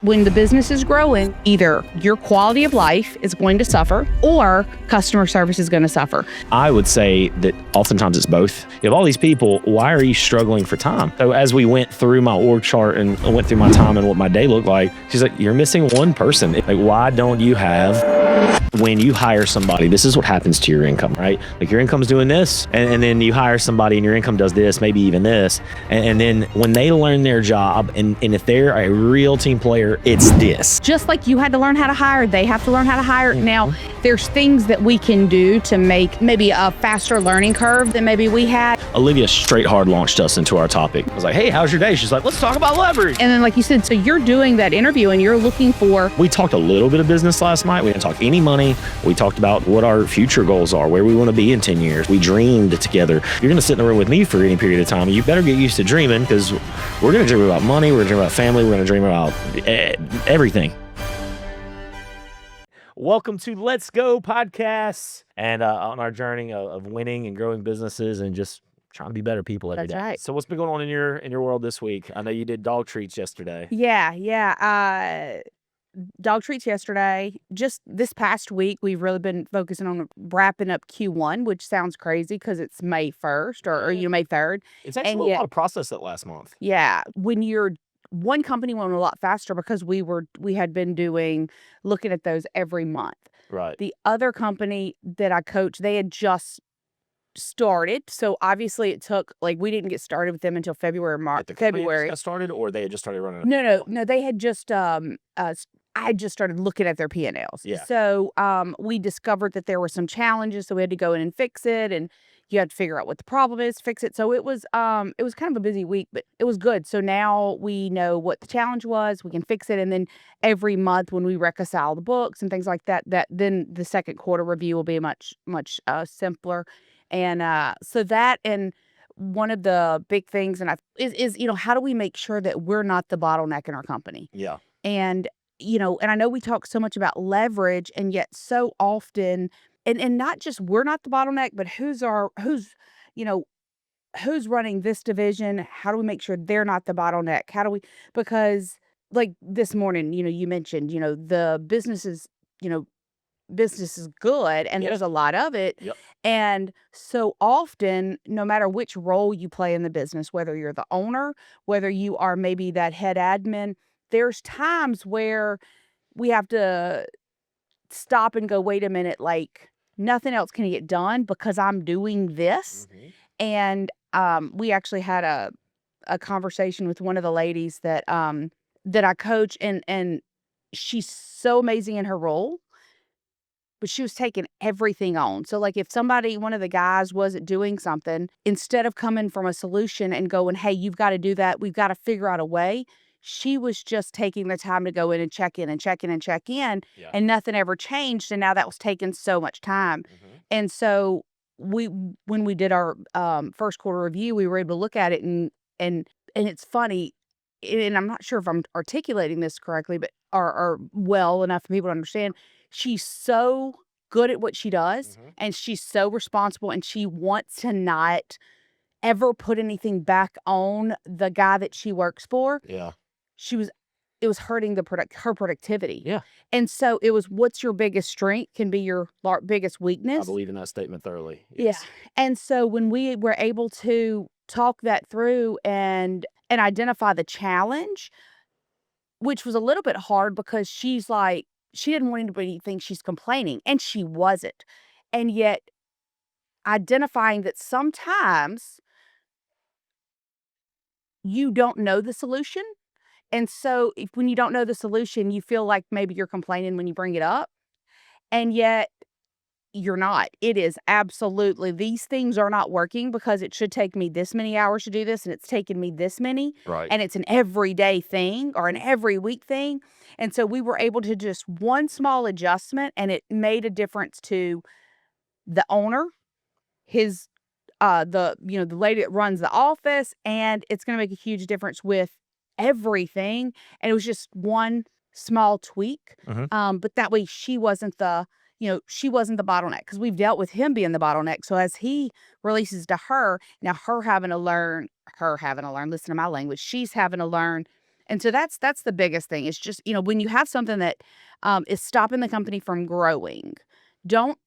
When the business is growing, either your quality of life is going to suffer or customer service is going to suffer. I would say that oftentimes it's both. You have all these people, why are you struggling for time? So as we went through my org chart and went through my time and what my day looked like, she's like, you're missing one person. Like, why don't you have, when you hire somebody, this is what happens to your income, right? Like your income's doing this, and then you hire somebody and your income does this, maybe even this. And then when they learn their job, and if they're a real team player, it's this. Just like you had to learn how to hire, they have to learn how to hire. Now, there's things that we can do to make maybe a faster learning curve than maybe we had. Olivia straight hard launched us into our topic. I was like, hey, how's your day? She's like, let's talk about leverage. And then like you said, so you're doing that interview and you're looking for... We talked a little bit of business last night. We didn't talk any money. We talked about what our future goals are, where we want to be in 10 years. We dreamed together. If you're going to sit in the room with me for any period of time, you better get used to dreaming, because we're going to dream about money. We're going to dream about family. We're going to dream about everything. Welcome to Let's Go Podcasts, and on our journey of winning and growing businesses and just trying to be better people every day. That's right. So what's been going on in your world this week? I know you did dog treats yesterday. Yeah. Dog treats yesterday. Just this past week, we've really been focusing on wrapping up Q1, which sounds crazy because it's May 1st or May 3rd. It's actually a lot of process that last month. Yeah. When you're one company went a lot faster because we had been looking at those every month. Right. The other company that I coached, they had just started. So obviously it took, we didn't get started with them until February or March. February. Got started, or they had just started running? No. They had just, I just started looking at their P&Ls. Yeah. So we discovered that there were some challenges, so we had to go in and fix it, and you had to figure out what the problem is, fix it. So it was kind of a busy week, but it was good. So now we know what the challenge was, we can fix it, and then every month when we reconcile the books and things like that, then the second quarter review will be much simpler. And so that, and one of the big things is how do we make sure that we're not the bottleneck in our company? Yeah. And and I know we talk so much about leverage, and yet so often, and not just we're not the bottleneck, but who's running this division? How do we make sure they're not the bottleneck? Because like this morning, you mentioned, the business is good, and there's a lot of it. Yep. And so often, no matter which role you play in the business, whether you're the owner, whether you are maybe that head admin, there's times where we have to stop and go, wait a minute, nothing else can get done because I'm doing this. Mm-hmm. And we actually had a conversation with one of the ladies that I coach, and she's so amazing in her role, but she was taking everything on. So if one of the guys wasn't doing something, instead of coming from a solution and going, hey, you've got to do that, we've got to figure out a way, she was just taking the time to go in and check in and check in and check in, and nothing ever changed. And now that was taking so much time. Mm-hmm. And so when we did our first quarter review, we were able to look at it, and it's funny, and I'm not sure if I'm articulating this correctly, but or well enough for people to understand. She's so good at what she does, mm-hmm. and she's so responsible, and she wants to not ever put anything back on the guy that she works for. Yeah. It was hurting her productivity. Yeah. And so it was, what's your biggest strength can be your biggest weakness. I believe in that statement thoroughly. Yes. Yeah. And so when we were able to talk that through and identify the challenge, which was a little bit hard because she's like, she didn't want anybody to think she's complaining, and she wasn't. And yet identifying that sometimes you don't know the solution. And so when you don't know the solution, you feel like maybe you're complaining when you bring it up. And yet you're not. It is absolutely, these things are not working because it should take me this many hours to do this, and it's taken me this many. Right. And it's an everyday thing or an every week thing. And so we were able to just one small adjustment, and it made a difference to the owner, the lady that runs the office, and it's going to make a huge difference with everything. And it was just one small tweak. Mm-hmm. But that way she wasn't the bottleneck, because we've dealt with him being the bottleneck. So as he releases to her, now her having to learn, listen to my language, she's having to learn And so that's the biggest thing. It's just, when you have something that is stopping the company from growing, don't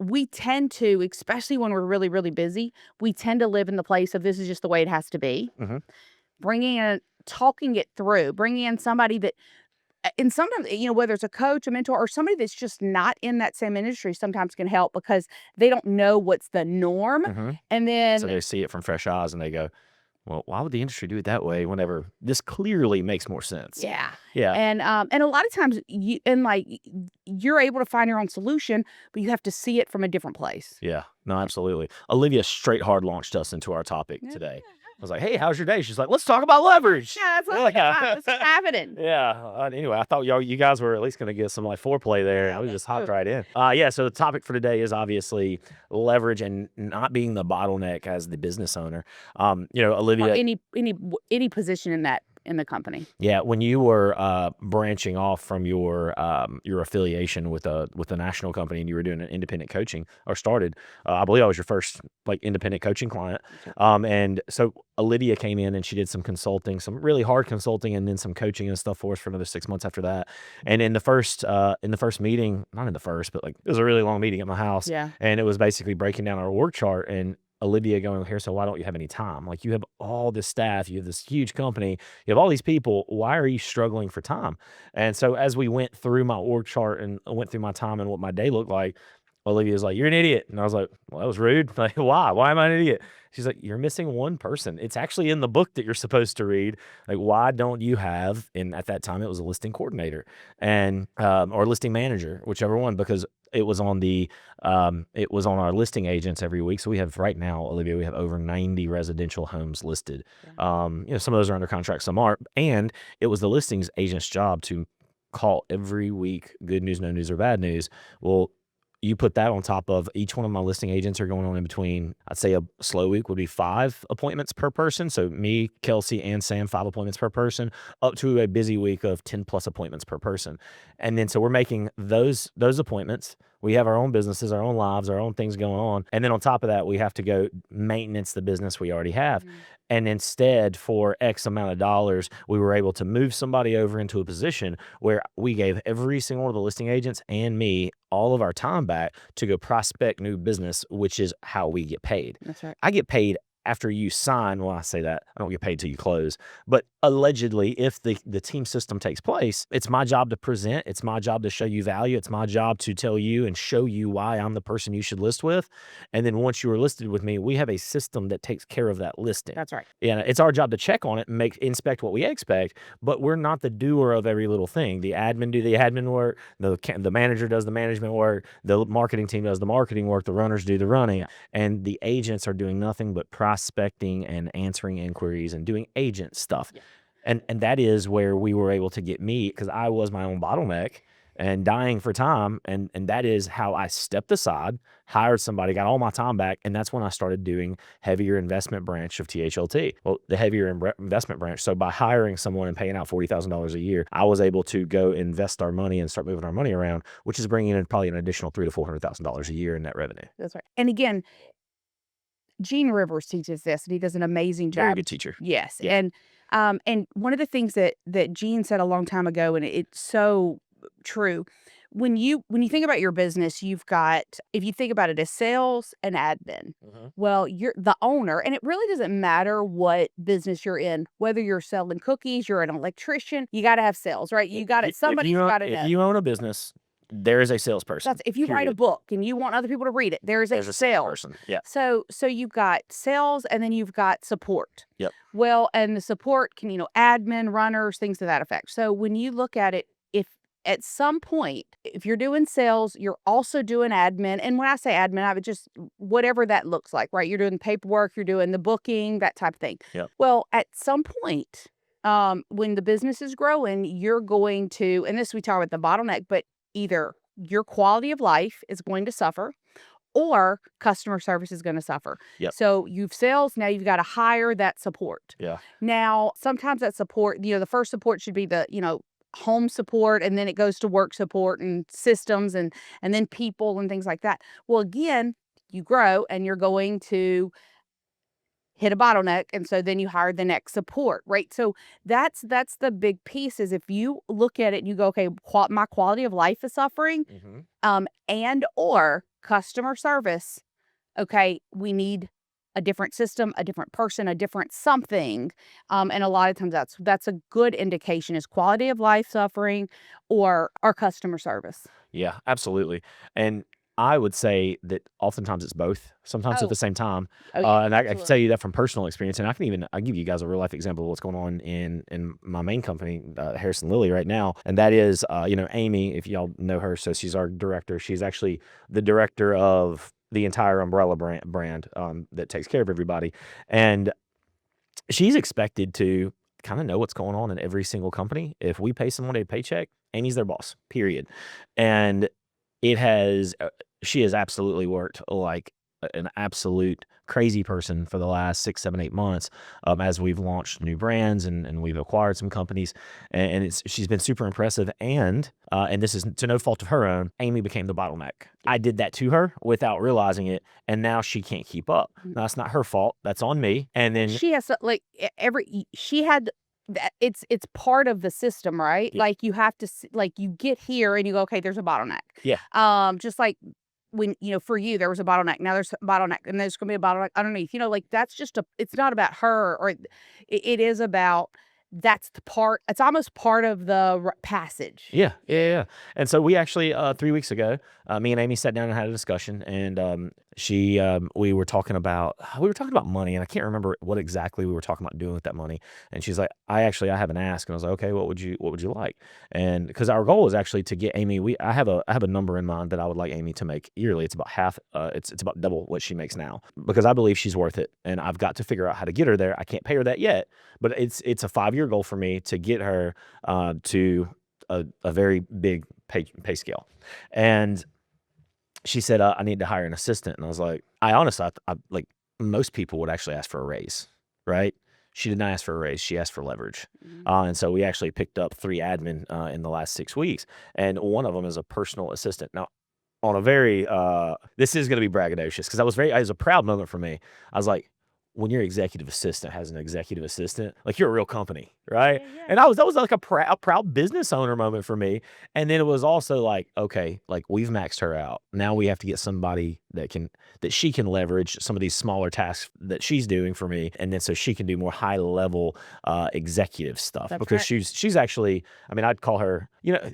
we tend to, especially when we're really, really busy, we tend to live in the place of this is just the way it has to be. Mm-hmm. Bringing in, talking it through, bringing in somebody that, and sometimes, whether it's a coach, a mentor, or somebody that's just not in that same industry sometimes can help because they don't know what's the norm. Mm-hmm. And So then, they see it from fresh eyes and they go, well, why would the industry do it that way whenever this clearly makes more sense? yeah. Yeah. And a lot of times you're able to find your own solution, but you have to see it from a different place. Yeah. No, absolutely. Olivia straight hard launched us into our topic today. I was like, hey, how's your day? She's like, let's talk about leverage. Yeah, that's what's happening. Yeah. Anyway, I thought you guys were at least going to get some like foreplay there. I was just hopped right in. Yeah. So the topic for today is obviously leverage and not being the bottleneck as the business owner. Or Olivia, any position in the company. yeah, when you were branching off from your affiliation with a national company and you were doing an independent coaching or started, I believe I was your first like independent coaching client. And so Olivia came in and she did some consulting, some really hard consulting, and then some coaching and stuff for us for another 6 months after that. And in the first meeting, not in the first, but like it was a really long meeting at my house. Yeah. And it was basically breaking down our org chart and Olivia going, here, so why don't you have any time? Like you have all this staff, you have this huge company, you have all these people. Why are you struggling for time? And so as we went through my org chart and went through my time and what my day looked like, Olivia was like, you're an idiot. And I was like, well, that was rude. Like, why? Why am I an idiot? She's like, you're missing one person. It's actually in the book that you're supposed to read. Like, why don't you have, and at that time it was a listing coordinator and, or listing manager, whichever one, because it was on our listing agents every week. So we have right now, Olivia, we have over 90 residential homes listed. Yeah. Some of those are under contract, some aren't. And it was the listings agent's job to call every week, good news, no news, or bad news. Well, you put that on top of each one of my listing agents are going on in between, I'd say a slow week would be 5 appointments per person. So me, Kelsey, and Sam, 5 appointments per person, up to a busy week of 10 plus appointments per person. And then so we're making those appointments. We have our own businesses, our own lives, our own things going on. And then on top of that, we have to go maintenance the business we already have. Mm-hmm. And instead, for X amount of dollars, we were able to move somebody over into a position where we gave every single one of the listing agents and me all of our time back to go prospect new business, which is how we get paid. That's right. I get paid after you sign. Well, I say that I don't get paid till you close, but allegedly, if the team system takes place, it's my job to present. It's my job to show you value. It's my job to tell you and show you why I'm the person you should list with. And then once you are listed with me, we have a system that takes care of that listing. That's right. Yeah, it's our job to check on it and inspect what we expect, but we're not the doer of every little thing. The admin do the admin work, the manager does the management work, the marketing team does the marketing work, the runners do the running, and the agents are doing nothing but prospecting and answering inquiries and doing agent stuff. Yeah. And that is where we were able to get me, because I was my own bottleneck and dying for time. And that is how I stepped aside, hired somebody, got all my time back. And that's when I started doing heavier investment branch of THLT. Well, the heavier investment branch. So by hiring someone and paying out $40,000 a year, I was able to go invest our money and start moving our money around, which is bringing in probably an additional $300,000 to $400,000 a year in net revenue. That's right. And again, Gene Rivers teaches this, and he does an amazing job. Very good teacher. Yes. Yeah. And one of the things that Gene said a long time ago, and it's so true, when you think about your business, you've got, if you think about it as sales and admin, well, you're the owner, and it really doesn't matter what business you're in, whether you're selling cookies, you're an electrician, you got to have sales, right? You got it. Somebody's got to know. If you own a business, there is a salesperson. That's if you write a book and you want other people to read it, there's a salesperson. Yeah. So you've got sales and then you've got support. Yep. Well, and the support can, admin, runners, things to that effect. So when you look at it, if at some point, if you're doing sales, you're also doing admin. And when I say admin, I would just, whatever that looks like, right? You're doing paperwork, you're doing the booking, that type of thing. Yep. Well, at some point, when the business is growing, you're going to, and this we talk about the bottleneck, but either your quality of life is going to suffer or customer service is going to suffer. Yep. So you've sales, now you've got to hire that support. Yeah. Now, sometimes that support, the first support should be the, home support, and then it goes to work support and systems and then people and things like that. Well, again, you grow and you're going to hit a bottleneck, and so then you hire the next support, right? So that's the big piece is if you look at it and you go, okay, my quality of life is suffering, and or customer service. Okay, we need a different system, a different person, a different something. And a lot of times that's a good indication is quality of life suffering or our customer service. Yeah, absolutely. And I would say that oftentimes it's both, sometimes at Oh, the same time. oh yeah, And I can tell absolutely. you that from personal experience. And I'll give you guys a real life example of what's going on in my main company, Harrison and Olivia right now. And that is, Amy, if y'all know her, so she's our director. She's actually the director of the entire umbrella brand that takes care of everybody. And she's expected to kind of know what's going on in every single company. If we pay someone a paycheck, Amy's their boss, period. And it has, she has absolutely worked like an absolute crazy person for the last 6, 7, 8 months as we've launched new brands and we've acquired some companies. And she's been super impressive. And this is to no fault of her own, Amy became the bottleneck. I did that to her without realizing it. And now she can't keep up. Now, that's not her fault. That's on me. And then She has to, like she had that it's part of the system, right? Yeah. Like you have to like you get here and you go, okay, there's a bottleneck. Yeah. Just like when for you there was a bottleneck, now there's a bottleneck, and there's gonna be a bottleneck underneath. Like that's just it's not about her, or it is about that's the part. It's almost part of the passage. Yeah. And so we actually 3 weeks ago, me and Amy sat down and had a discussion, and we were talking about money, and I can't remember what exactly we were talking about doing with that money. And she's like, I have an ask, and I was like, okay, what would you like? And because our goal is actually to get Amy, I have a number in mind that I would like Amy to make yearly. It's about half, it's about double what she makes now, because I believe she's worth it, and I've got to figure out how to get her there. I can't pay her that yet, but it's a 5-year goal for me to get her to a very big pay scale. And she said, I need to hire an assistant. And I was like, I honestly, like most people would actually ask for a raise, right? She did not ask for a raise. She asked for leverage. And so we actually picked up 3 admin in the last 6 weeks. And one of them is a personal assistant. Now, on a very, this is going to be braggadocious, because it was a proud moment for me. I was like, when your executive assistant has an executive assistant, like you're a real company, right? Yeah. And that was like a proud business owner moment for me. And then it was also like, okay, like we've maxed her out. Now we have to get somebody that she can leverage some of these smaller tasks that she's doing for me, and then so she can do more high level executive stuff. That's because right. she's actually, I mean, I'd call her,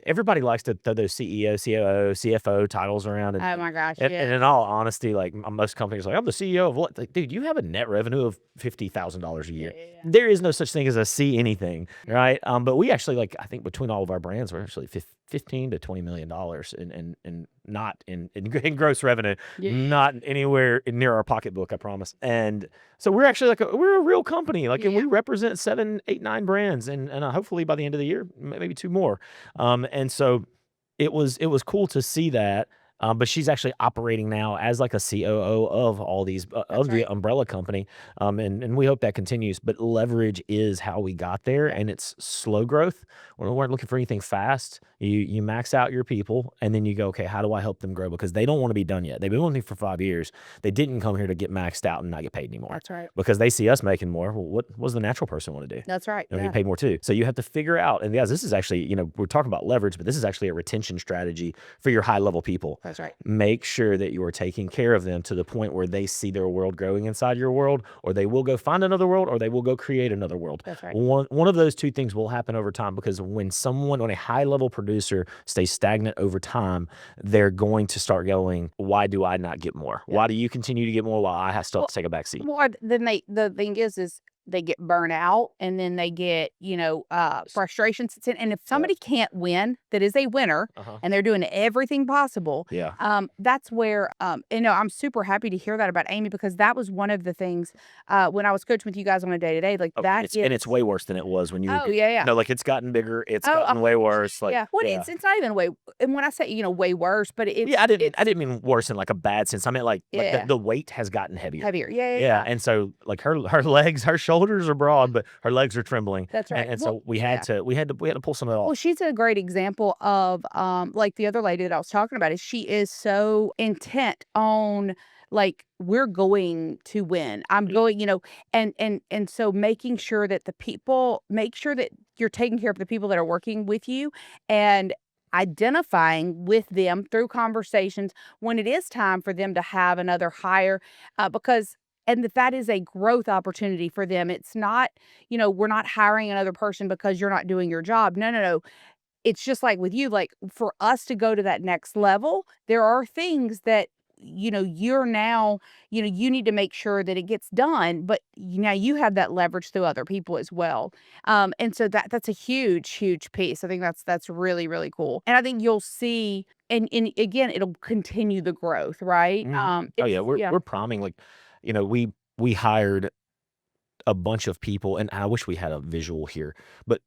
everybody likes to throw those CEO, COO, CFO titles around, Oh my gosh, and yeah. in all honesty, like most companies are like, I'm the CEO of what? Like, dude, you have a net revenue of $50,000 a year. Yeah. There is no such thing as a C anything, right? But we actually, like, I think between all of our brands, we're actually $15 to $20 million in not in gross revenue, Yeah. not anywhere near our pocketbook, I promise. And so we're actually we're a real company, like, and we represent 7, 8, 9 brands, and hopefully by the end of the year, maybe 2 more. And so it was cool to see that. But she's actually operating now as like a COO of all these of the umbrella company, and we hope that continues. But leverage is how we got there, and it's slow growth. We weren't looking for anything fast. You max out your people, and then you go, okay, how do I help them grow? Because they don't want to be done yet. They've been working for 5 years. They didn't come here to get maxed out and not get paid anymore. That's right. Because they see us making more. Well, what does the natural person want to do? That's right. They want to get paid more too. So you have to figure out. And guys, this is actually, we're talking about leverage, but this is actually a retention strategy for your high level people. That's right. Make sure that you are taking care of them to the point where they see their world growing inside your world, or they will go find another world, or they will go create another world. That's right. One of those 2 things will happen over time, because when a high level producer stays stagnant over time, they're going to start going, why do I not get more? Why do you continue to get more while I still have to take a back seat? Well, then the thing is they get burnt out, and then they get, frustration sets in. And if somebody can't win, that is a winner, and they're doing everything possible. Yeah. That's where, I'm super happy to hear that about Amy, because that was one of the things, when I was coaching with you guys on a day-to-day, like And it's way worse than it was when you, oh, yeah. no, like it's gotten bigger. It's gotten way worse. Like, Well, it's not even way, and when I say, way worse, but it's. Yeah, I didn't mean worse in like a bad sense. I meant like the weight has gotten heavier. Heavier. Yeah. And so like her legs, her shoulders are broad, but her legs are trembling. That's right. And so we had to pull some of it off. Well, she's a great example of, like the other lady that I was talking about, is she is so intent on like, we're going to win. I'm going, and so making sure that make sure that you're taking care of the people that are working with you and identifying with them through conversations when it is time for them to have another hire, because and that is a growth opportunity for them. It's not, we're not hiring another person because you're not doing your job. No, no, no. It's just like with you, like, for us to go to that next level, there are things that, you're now, you need to make sure that it gets done, but now you have that leverage through other people as well. And so that's a huge, huge piece. I think that's really, really cool. And I think you'll see, and again, it'll continue the growth, right? Oh yeah, Yeah. we're priming, like, we hired a bunch of people, and I wish we had a visual here, but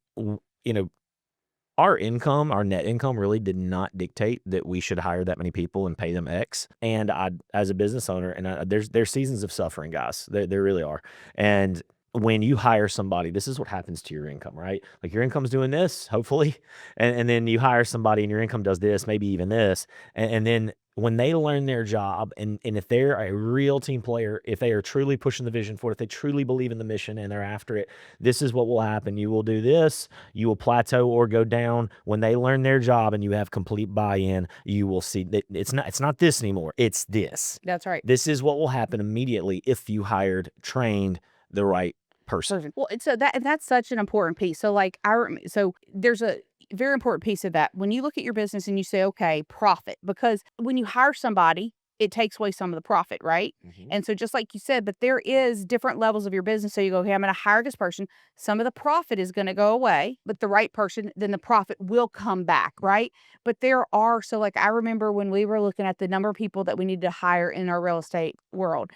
our income, our net income really did not dictate that we should hire that many people and pay them X. And as a business owner, and there's seasons of suffering, guys. There really are. And when you hire somebody, this is what happens to your income, right? Like, your income's doing this, hopefully, and then you hire somebody and your income does this, maybe even this, and then when they learn their job, and if they're a real team player, if they are truly pushing the vision forward, if they truly believe in the mission and they're after it, this is what will happen. You will do this, you will plateau or go down. When they learn their job and you have complete buy-in, you will see that it's not this anymore. It's this. That's right. This is what will happen immediately if you trained the right person. Perfect. Well, and that's such an important piece. So, like, so there's a very important piece of that. When you look at your business and you say, okay, profit, because when you hire somebody, it takes away some of the profit, right? And so, just like you said, but there is different levels of your business. So you go, okay, I'm going to hire this person. Some of the profit is going to go away, but the right person, then the profit will come back, right? But so, like, I remember when we were looking at the number of people that we needed to hire in our real estate world.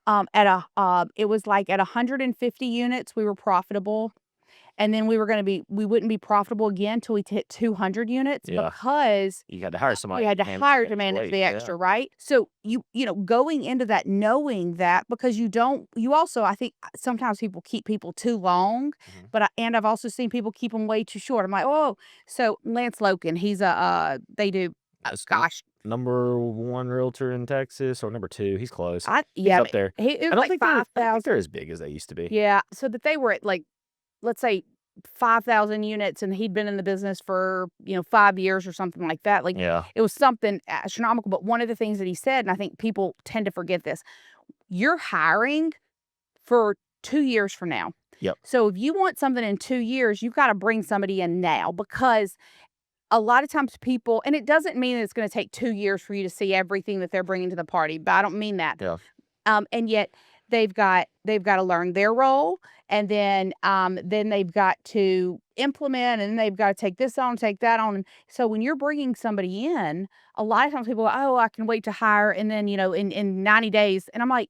It was like at 150 units, we were profitable. And then we wouldn't be profitable again till we hit 200 units Yeah. because You had to hire somebody. we had to hire to manage the extra, right? So going into that, knowing that, because you also, I think sometimes people keep people too long, and I've also seen people keep them way too short. I'm like, oh, so Lance Loken, he's they do, gosh, number 1 realtor in Texas, or number 2. He's close. He's yeah, up there. it I was don't like think they're 5,000. as big as they used to be. Yeah, so that they were at, like, let's say 5,000 units, and he'd been in the business for, 5 years or something like that. Like, Yeah. it was something astronomical. But one of the things that he said, and I think people tend to forget this, you're hiring for 2 years from now. Yep. So if you want something in 2 years, you've got to bring somebody in now, because a lot of times people, and it doesn't mean that it's going to take 2 years for you to see everything that they're bringing to the party, but I don't mean that. Yeah. And yet they've got to learn their role, and then they've got to implement, and then they've got to take this on, take that on. And so when you're bringing somebody in, a lot of times people go, oh, I can wait to hire, and then in 90 days, and I'm like,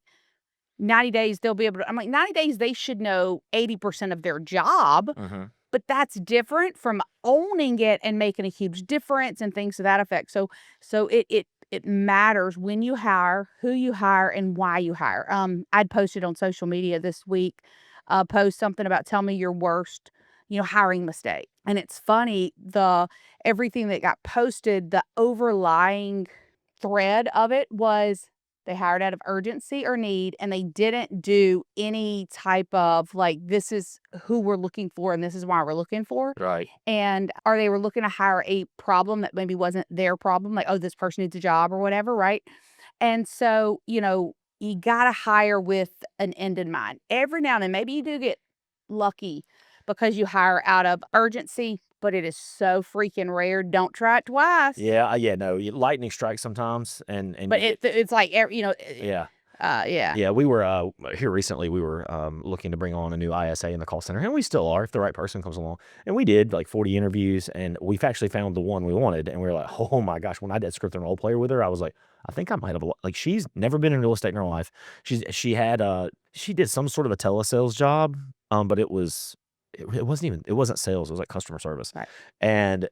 90 days they'll be able to. I'm like, 90 days they should know 80% of their job. But that's different from owning it and making a huge difference and things to that effect. So it matters when you hire, who you hire, and why you hire. I'd posted on social media this week, post something about tell me your worst, hiring mistake. And it's funny, everything that got posted, the overlying thread of it was they hired out of urgency or need, and they didn't do any type of, like, this is who we're looking for and this is why we're looking for. Right. Or they were looking to hire a problem that maybe wasn't their problem, like, oh, this person needs a job or whatever, right? And so, you gotta hire with an end in mind. Every now and then, maybe you do get lucky because you hire out of urgency, but it is so freaking rare. Don't try it twice. Yeah. No, lightning strikes sometimes, and But it's like, yeah. yeah. Yeah, we were here recently. We were looking to bring on a new ISA in the call center, and we still are if the right person comes along. And we did like 40 interviews, and we've actually found the one we wanted. And we were like, oh my gosh! When I did script and role player with her, I was like, I think I might have, like, she's never been in real estate in her life. She did some sort of a telesales job, but it wasn't sales. It was like customer service. Right. And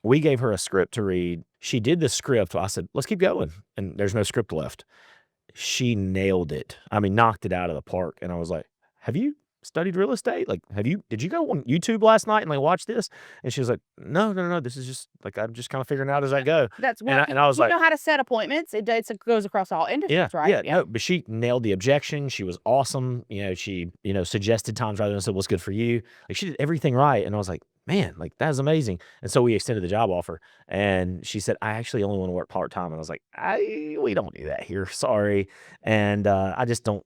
we gave her a script to read. She did the script. I said, let's keep going, and there's no script left. She nailed it. I mean, knocked it out of the park. And I was like, have you studied real estate? Like, did you go on YouTube last night and like watch this?" And she was like, "No, no, no. This is just like I'm just kind of figuring out as I go." That's And what I was you like, know how to set appointments. It goes across all yeah, industries, right? yeah, Yeah. no, but she nailed the objection. She was awesome. She, suggested times rather than said, "What's good for you?" Like, she did everything right. And I was like, man, like, that's amazing. And so we extended the job offer. And she said, "I actually only want to work part time." And I was like, we don't do that here. Sorry. And I just don't.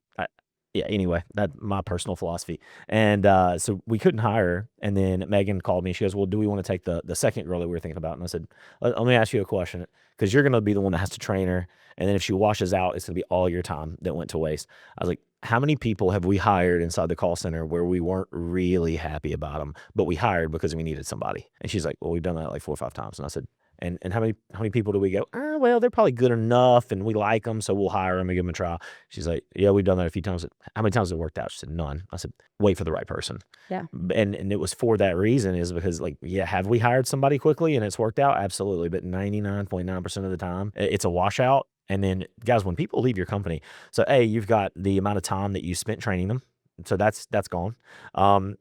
Yeah, anyway, that's my personal philosophy. And so we couldn't hire her. And then Megan called me. She goes, "Well, do we want to take the second girl that we were thinking about?" And I said, let me ask you a question, because you're going to be the one that has to train her. And then if she washes out, it's going to be all your time that went to waste. I was like, how many people have we hired inside the call center where we weren't really happy about them, but we hired because we needed somebody? And she's like, "Well, we've done that like 4 or 5 times." And I said, and how many people do we go, well, they're probably good enough and we like them, so we'll hire them and give them a try. She's like, "Yeah, we've done that a few times." How many times has it worked out? She said, "None." I said, "Wait for the right person." Yeah. And it was for that reason, is because, like, yeah, have we hired somebody quickly and it's worked out? Absolutely. But 99.9% of the time, it's a washout. And then, guys, when people leave your company, so you've got the amount of time that you spent training them. So that's gone.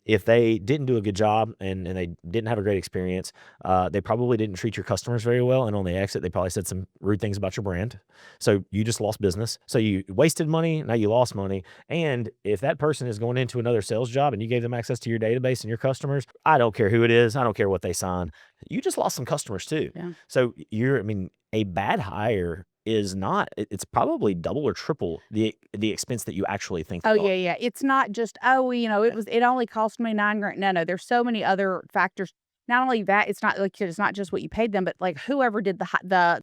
If they didn't do a good job and they didn't have a great experience, they probably didn't treat your customers very well. And on the exit, they probably said some rude things about your brand. So you just lost business. So you wasted money. Now you lost money. And if that person is going into another sales job and you gave them access to your database and your customers, I don't care who it is. I don't care what they sign. You just lost some customers too. Yeah. So a bad hire is not, it's probably double or triple the expense that you actually think. Oh, yeah, yeah. It's not just, it only cost me 9 grand. No, no, there's so many other factors. Not only that, it's not like, it's not just what you paid them, but like whoever did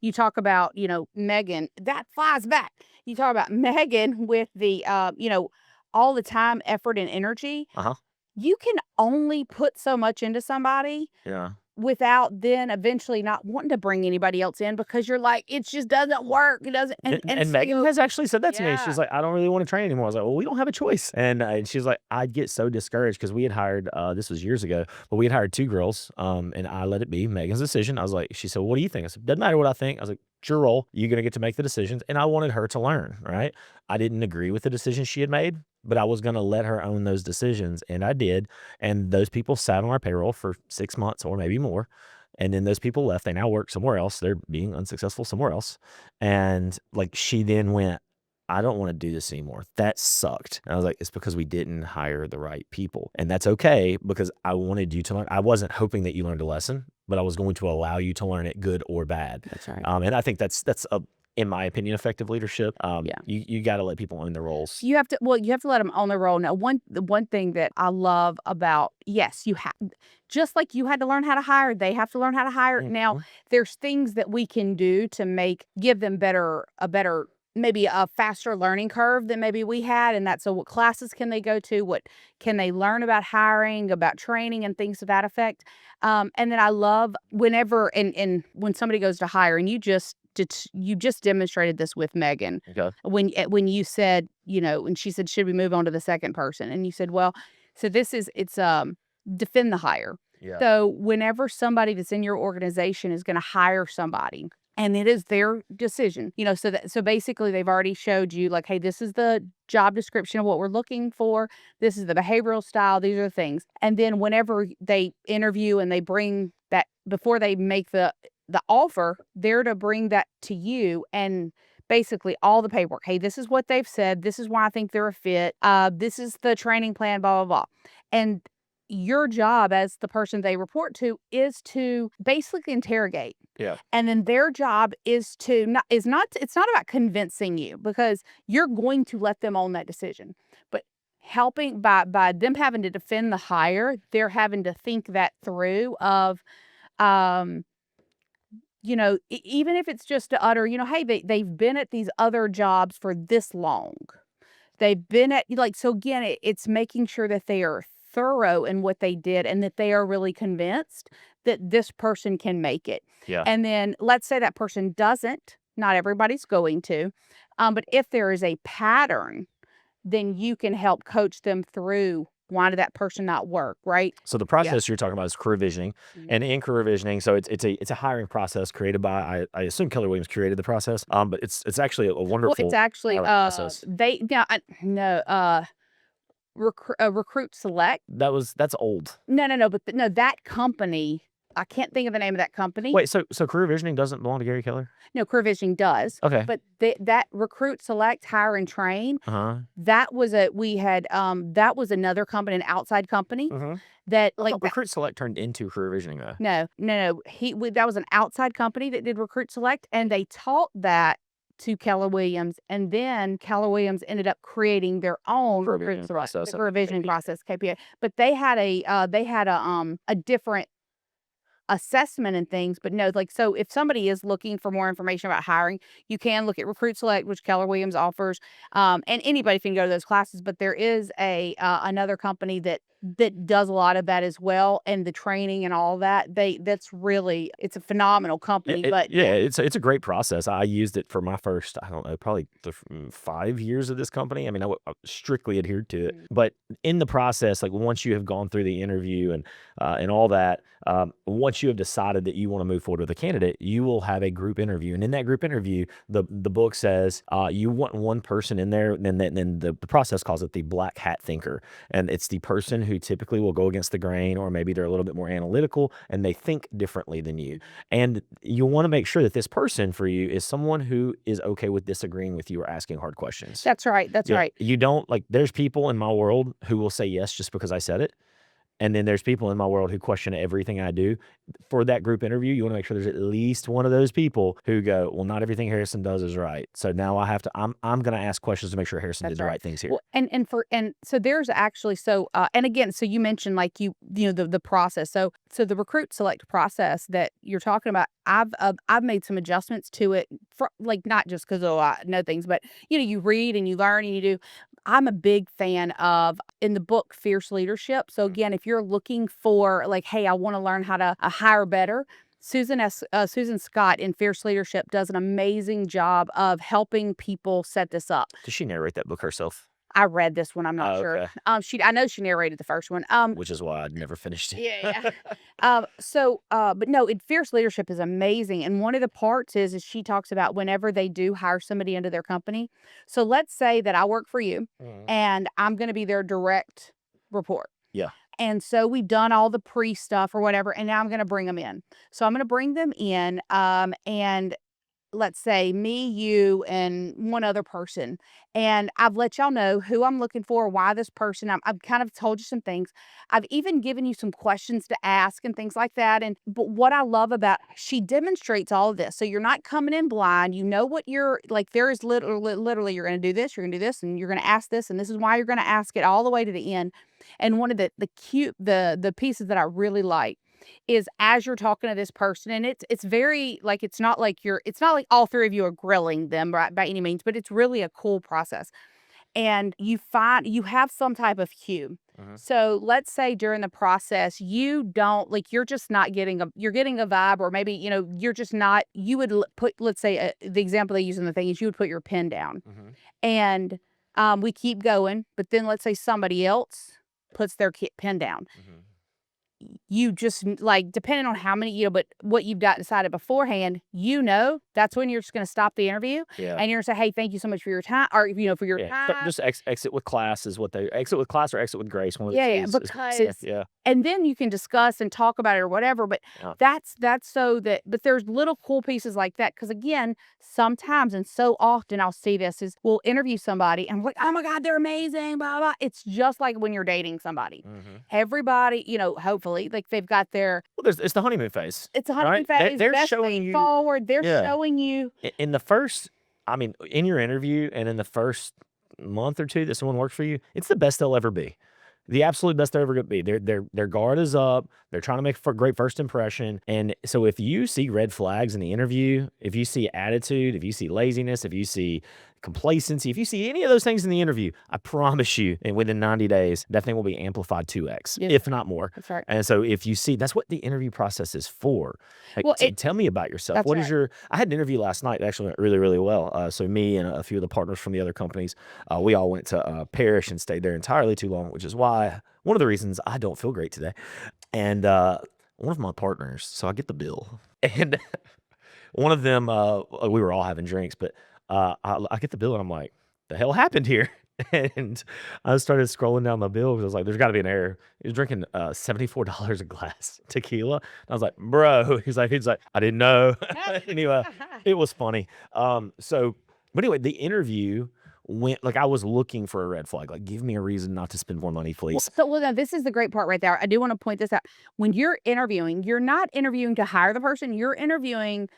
you talk about, Megan, that flies back. You talk about Megan with the, all the time, effort, and energy. Uh-huh. You can only put so much into somebody Yeah. without then eventually not wanting to bring anybody else in, because you're like, it just doesn't work. It doesn't. And Megan has actually said that to me. Yeah. She's like, "I don't really want to train anymore." I was like, "Well, we don't have a choice." And she's like, "I'd get so discouraged," because we had hired, this was years ago, but we had hired 2 girls, and I let it be Megan's decision. I was like, she said, "What do you think?" I said, "Doesn't matter what I think." I was like, "It's your role. You're going to get to make the decisions." And I wanted her to learn, right? I didn't agree with the decisions she had made, but I was going to let her own those decisions. And I did. And those people sat on our payroll for 6 months or maybe more. And then those people left. They now work somewhere else. They're being unsuccessful somewhere else. And like, she then went, "I don't want to do this anymore. That sucked." And I was like, "It's because we didn't hire the right people." And that's okay, because I wanted you to learn. I wasn't hoping that you learned a lesson, but I was going to allow you to learn it, good or bad. That's right. And I think that's in my opinion, effective leadership. Yeah. You got to let people own their roles. You have to let them own their role. Now, the one thing that I love about, yes, you have, just like you had to learn how to hire, they have to learn how to hire. Now, Mhm. there's things that we can do to give them maybe a faster learning curve than maybe we had. And that's, so what classes can they go to? What can they learn about hiring, about training, and things to that effect? And then I love whenever, and when somebody goes to hire, and you just demonstrated this with Megan. Okay. When you said, and she said, "Should we move on to the second person?" And you said, "Well, so it's defend the hire." Yeah. So whenever somebody that's in your organization is going to hire somebody, and it is their decision, so basically they've already showed you, like, "Hey, this is the job description of what we're looking for. This is the behavioral style. These are the things." And then whenever they interview and they bring that, before they make the offer, they're to bring that to you, and basically all the paperwork. "Hey, this is what they've said. This is why I think they're a fit. This is the training plan, blah, blah, blah." And your job as the person they report to is to basically interrogate. Yeah. And then their job is it's not about convincing you, because you're going to let them own that decision. But helping by them having to defend the hire, they're having to think that through of, um, even if it's just to utter, "Hey, they've been at these other jobs for this long. They've been at," like, so again, it's making sure that they are thorough in what they did, and that they are really convinced that this person can make it. Yeah. And then let's say that person doesn't, not everybody's going to, but if there is a pattern, then you can help coach them through, why did that person not work, right? So the process you're talking about is career visioning. Mhm. And in career visioning, so it's a hiring process created by, I assume Keller Williams created the process. But it's actually a Well, wonderful it's actually, hiring process. they, yeah, no, Recruit Select. That's old. No, but no, that company, I can't think of the name of that company. Wait, so career visioning doesn't belong to Gary Keller? No, Career Visioning does. Okay. But that Recruit Select, Hire and Train, Uh-huh. that was that was another company, an outside company that I like thought Recruit Select turned into career visioning though. no. That was an outside company that did Recruit Select, and they taught that to Keller Williams, and then Keller Williams ended up creating their own Career Recruit visioning Select, process, the career visioning KPI. process, KPI. But they had a different assessment and things, but no, like, so if somebody is looking for more information about hiring, you can look at Recruit Select, which Keller Williams offers, and anybody can go to those classes. But there is another company that does a lot of that as well, and the training and all that. It's a phenomenal company. But Yeah, it's a great process. I used it for my first, I don't know, probably 5 years of this company. I mean, I strictly adhered to it. But in the process, like once you have gone through the interview and all that, once you have decided that you want to move forward with a candidate, you will have a group interview. And in that group interview, the book says you want one person in there, and then the process calls it the black hat thinker. And it's the person who typically will go against the grain, or maybe they're a little bit more analytical and they think differently than you. And you want to make sure that this person for you is someone who is okay with disagreeing with you or asking hard questions. that's right. That's right. You don't like, there's people in my world who will say yes just because I said it. And then there's people in my world who question everything I do. For that group interview, you want to make sure there's at least one of those people who go, well, not everything Harrison does is right. So now I'm going to ask questions to make sure Harrison did the right things here. Well, and so there's actually and again, so you mentioned like the process. So the Recruit Select process that you're talking about, I've made some adjustments to it, for like, not just because I know things, but you read and you learn and you do. I'm a big fan of, in the book, Fierce Leadership. So again, if you're looking for like, hey, I want to learn how to hire better, Susan Scott in Fierce Leadership does an amazing job of helping people set this up. Does she narrate that book herself? I read this one. I'm not sure. Okay. I know she narrated the first one. Which is why I'd never finished it. Yeah. But no, Fierce Leadership is amazing. And one of the parts is she talks about whenever they do hire somebody into their company. So let's say that I work for you and I'm going to be their direct report. Yeah. And so we've done all the pre-stuff or whatever, and now I'm going to bring them in. So I'm going to bring them in, and let's say me, you, and one other person. And I've let y'all know who I'm looking for, why this person. I've kind of told you some things. I've even given you some questions to ask and things like that. But what I love about, she demonstrates all of this. So you're not coming in blind. You know what you're like. There is literally you're going to do this, you're going to do this, and you're going to ask this, and this is why you're going to ask it, all the way to the end. And one of the pieces that I really like is, as you're talking to this person, and it's very like, it's not like all three of you are grilling them, right, by any means, but it's really a cool process. And you have some type of cue. So let's say during the process, you don't like, you're just not getting you're getting a vibe, or maybe, you're just not, you would put, let's say the example they use in the thing is you would put your pen down and we keep going, but then let's say somebody else puts their pen down. You just, like, depending on how many, but what you've got decided beforehand, that's when you're just going to stop the interview. Yeah. And you're going to say, hey, thank you so much for your time, or, for your time. Just exit with class is what they, exit with class or exit with grace. One of the two because, and then you can discuss and talk about it or whatever, but that's so that, but there's little cool pieces like that. Because again, sometimes and so often I'll see this is, we'll interview somebody and we're like, oh my God, they're amazing, blah, blah. It's just like when you're dating somebody. Everybody, hopefully, like they've got their, it's the honeymoon phase. It's a honeymoon phase. They're best showing feet you forward. They're showing you in the first, in your interview and in the first month or two that someone works for you, it's the best they'll ever be. The absolute best they're ever going to be. Their guard is up. They're trying to make a great first impression. And so if you see red flags in the interview, if you see attitude, if you see laziness, if you see complacency, if you see any of those things in the interview, I promise you, and within 90 days, that thing will be amplified 2x, if not more. That's right. And so if you see, that's what the interview process is for. Like, well, tell me about yourself. What is I had an interview last night that actually went really, really well. So me and a few of the partners from the other companies, we all went to Parrish and stayed there entirely too long, which is why, one of the reasons I don't feel great today. And one of my partners, so I get the bill, and one of them, we were all having drinks, but I get the bill and I'm like, the hell happened here? And I started scrolling down my bill because I was like, there's got to be an error. He was drinking $74 a glass tequila. And I was like, bro, he's like, I didn't know. Anyway, it was funny. But anyway, the interview went like I was looking for a red flag. Like, give me a reason not to spend more money, please. Well, now this is the great part right there. I do want to point this out. When you're interviewing, you're not interviewing to hire the person. You're interviewing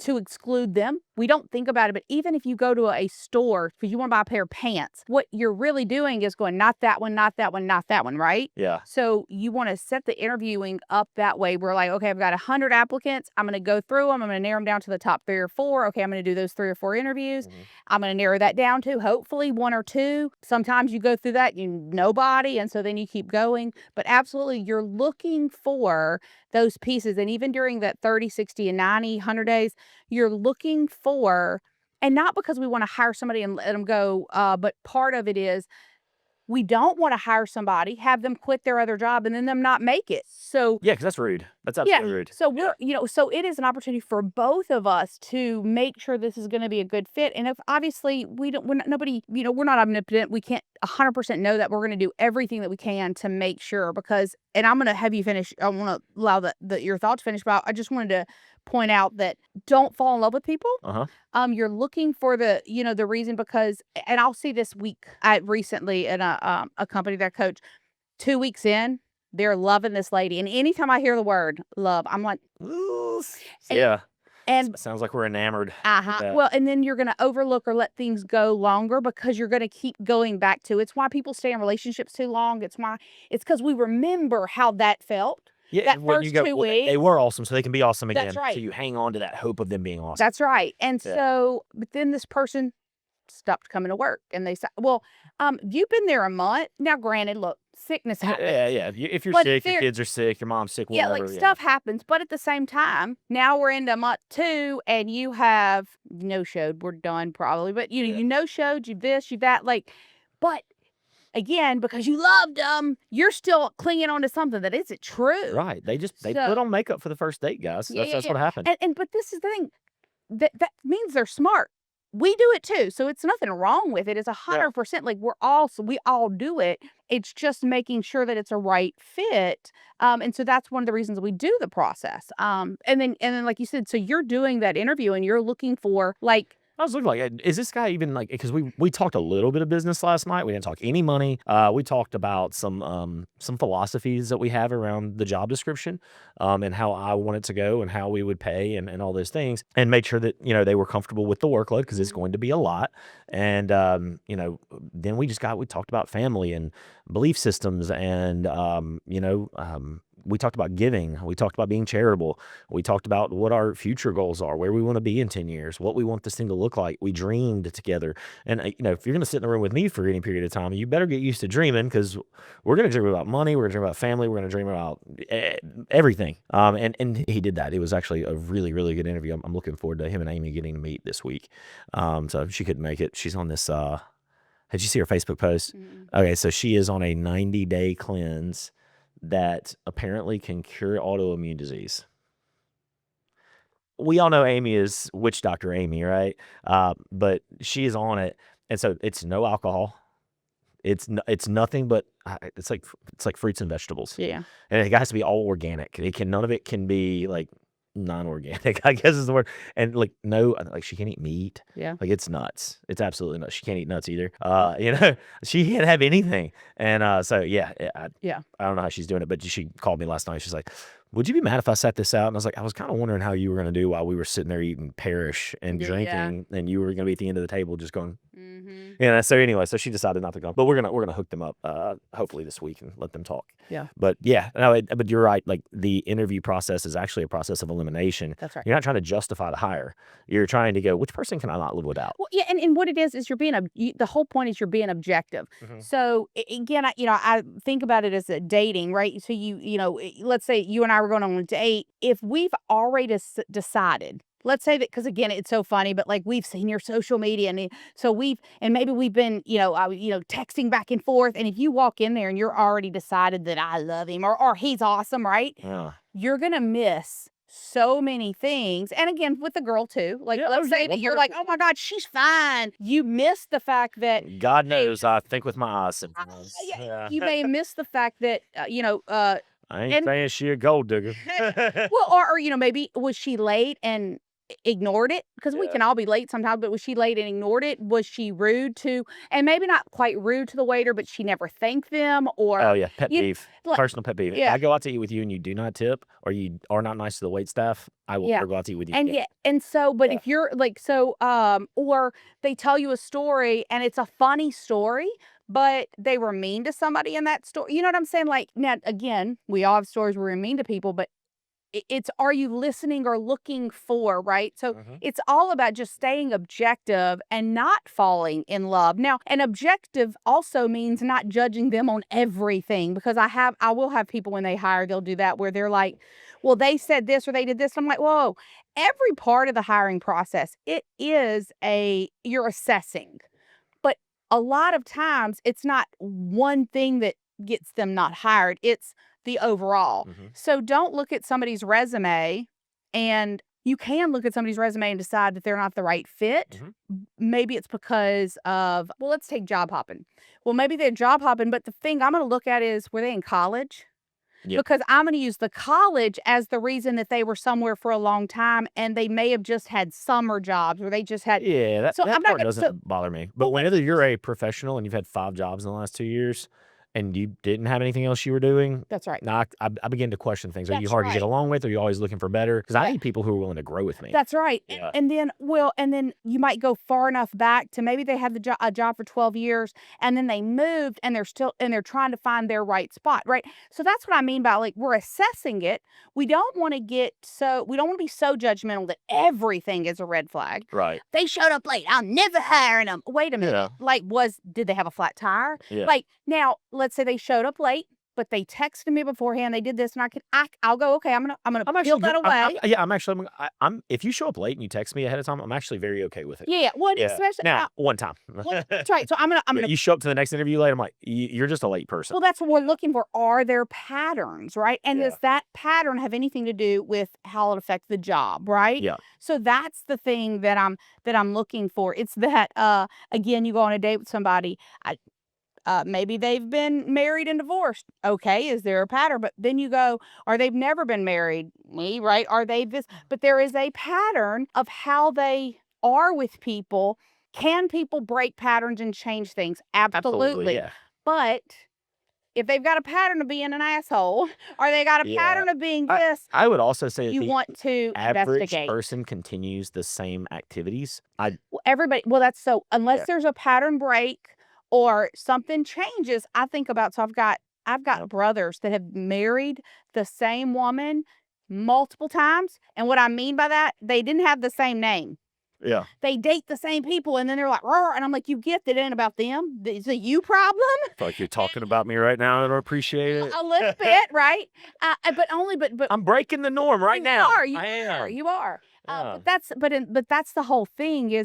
to exclude them. We don't think about it, but even if you go to a store because you want to buy a pair of pants, what you're really doing is going, not that one, not that one, not that one, right? Yeah. So you want to set the interviewing up that way. We're like, okay, I've got 100 applicants. I'm going to go through them. I'm going to narrow them down to the top 3 or 4. Okay, I'm going to do those 3 or 4 interviews. I'm going to narrow that down to hopefully 1 or 2. Sometimes you go through that, nobody, and so then you keep going. But absolutely, you're looking for those pieces. And even during that 30, 60, and 90, 100 days, you're looking for, and not because we want to hire somebody and let them go, but part of it is we don't want to hire somebody, have them quit their other job, and then them not make it. So Yeah, because that's rude. That's yeah, absolutely rude. so so it is an opportunity for both of us to make sure this is going to be a good fit. And if obviously we're not, nobody, we're not omnipotent, we can't 100% know that. We're going to do everything that we can to make sure, because, and I'm going to have you finish. I want to allow your thoughts finish, but I just wanted to point out that don't fall in love with people. You're looking for the reason, because, and I'll see this week. I recently in a company that I coach, 2 weeks in, they're loving this lady. And anytime I hear the word love, I'm like, ooh. Yeah. And Sounds like we're enamored. well, and then you're going to overlook or let things go longer because you're going to keep going back to. It's why people stay in relationships too long. It's because we remember how that felt. Yeah, That when first you go, 2 well, weeks. they were awesome, so they can be awesome again. That's right. So you hang on to that hope of them being awesome. That's right. And Yeah. so, but then this person stopped coming to work, and they said, well, you've been there a month. Now, granted, look, sickness happens. Yeah. If you're But sick, your kids are sick, your mom's sick, Yeah, whatever. like stuff happens. But at the same time, now we're into month 2, and you have no-showed. We're done probably, but you no-showed, you this, you that, like, but again, because you loved them, you're still clinging on to something that isn't true. Right. They put on makeup for the first date, guys. That's what happened. And but this is the thing. That means they're smart. We do it too. So it's nothing wrong with it. It's 100%, like we all do it. It's just making sure that it's a right fit. And so that's one of the reasons we do the process. And then like you said, so you're doing that interview and you're looking for, like, I was looking like, is this guy even like? Because we talked a little bit of business last night. We didn't talk any money. We talked about some philosophies that we have around the job description, and how I want it to go and how we would pay and all those things, and made sure that they were comfortable with the workload because it's going to be a lot. And then we talked about family and belief systems, and we talked about giving. We talked about being charitable. We talked about what our future goals are, where we want to be in 10 years, what we want this thing to look like. We dreamed together. And, if you're going to sit in the room with me for any period of time, you better get used to dreaming, because we're going to dream about money. We're going to dream about family. We're going to dream about everything. And he did that. It was actually a really, really good interview. I'm looking forward to him and Amy getting to meet this week. So she couldn't make it. She's on this, did you see her Facebook post? Okay. So she is on a 90-day cleanse that apparently can cure autoimmune disease. We all know Amy is witch doctor Amy, right? But she is on it, and so it's no alcohol. It's nothing but it's like fruits and vegetables. Yeah. And it has to be all organic. None of it can be like non-organic, I guess is the word. And like she can't eat meat. Yeah. Like it's nuts. It's absolutely nuts. She can't eat nuts either. She can't have anything. And so yeah, I don't know how she's doing it, but she called me last night. She's like, would you be mad if I sat this out? And I was like, I was kind of wondering how you were going to do while we were sitting there eating Parish and drinking, and you were going to be at the end of the table just going. So anyway, so she decided not to go, but we're gonna hook them up hopefully this week and let them talk. Yeah. But yeah, no, but you're right. Like the interview process is actually a process of elimination. That's right. You're not trying to justify the hire. You're trying to go, which person can I not live without? Well, yeah, and what it is you're being the whole point is you're being objective. So again, I think about it as a dating, right? So let's say you and I were going on a date. If we've already decided, let's say that, because again, it's so funny, but like we've seen your social media, and so maybe we've been, texting back and forth. And if you walk in there and you're already decided that I love him or he's awesome, right? Yeah. You're going to miss so many things. And again, with the girl too. Like, Yeah, let's say that you're like, oh my God, she's fine. You miss the fact that God knows I think with my eyes sometimes. yeah, Yeah. you may miss the fact that I ain't and saying she a gold digger. well, or maybe was she late and ignored it? Because we Yeah. can all be late sometimes, but was she late and ignored it? Was she rude to, and maybe not quite rude to the waiter, but she never thanked them, or Oh yeah, pet you, peeve, like, personal pet peeve. If yeah, I go out to eat with you and you do not tip, or you are not nice to the wait staff, I will yeah. never go out to eat with you And again. yeah, and so, but Yeah. if you're like, so, or they tell you a story and it's a funny story, but they were mean to somebody in that story. You know what I'm saying? Like, now, again, we all have stories where we're mean to people, but it's, are you listening or looking for, right? So Mhm. it's all about just staying objective and not falling in love. Now, an objective also means not judging them on everything, because I will have people when they hire, they'll do that where they're like, well, they said this or they did this. I'm like, whoa, every part of the hiring process, you're assessing. But a lot of times it's not one thing that gets them not hired. It's the overall. Mhm. So don't look at somebody's resume, and you can look at somebody's resume and decide that they're not the right fit. Mhm. Maybe it's because of, well, let's take job hopping. Well, maybe they're job hopping, but the thing I'm going to look at is, were they in college? Yep. Because I'm going to use the college as the reason that they were somewhere for a long time, and they may have just had summer jobs, or they just had. Yeah, that, So that I'm not part going to. So doesn't bother me. But whenever you're a professional and you've had 5 jobs in the last 2 years and you didn't have anything else you were doing, that's right. now I begin to question things. Are you That's hard to get right. along with? Or are you always looking for better? Because I Yeah. need people who are willing to grow with me. That's right. Yeah. And then, well, and then you might go far enough back to maybe they had a job for 12 years, and then they moved and they're trying to find their right spot, right? So that's what I mean by, like, we're assessing it. We don't want to be so judgmental that everything is a red flag. Right. They showed up late, I'm never hiring them. Wait a minute. Yeah. Like, did they have a flat tire? Yeah. Like, now let's say they showed up late, but they texted me beforehand. They did this, and I'll go, okay, I'm gonna peel that away. I'm if you show up late and you text me ahead of time, I'm actually very okay with it. Yeah, well, Yeah. especially Now, one time. that's right. So I'm gonna. You show up to the next interview late, I'm like, you're just a late person. Well, that's what we're looking for. Are there patterns, right? And Yeah. does that pattern have anything to do with how it affects the job, right? Yeah. So that's the thing that I'm looking for. It's that again, you go on a date with somebody. Maybe they've been married and divorced. Okay, is there a pattern? But then you go, or they've never been married. Me, right? Are they this? But there is a pattern of how they are with people. Can people break patterns and change things? Absolutely. Yeah. But if they've got a pattern of being an asshole, or they got a Yeah. pattern of being this, I would also say that you the want to average investigate. person continues the same activities. Well, that's so, unless Yeah. there's a pattern break or something changes, I think about, so I've got brothers that have married the same woman multiple times. And what I mean by that, they didn't have the same name. Yeah. They date the same people, and then they're like, "Roar," and I'm like, you get that it ain't about them. It's a you problem. Feel like you're talking about me right now. I don't appreciate it. A little bit, right? But I'm breaking the norm right now. You are. You are. Yeah. But that's the whole thing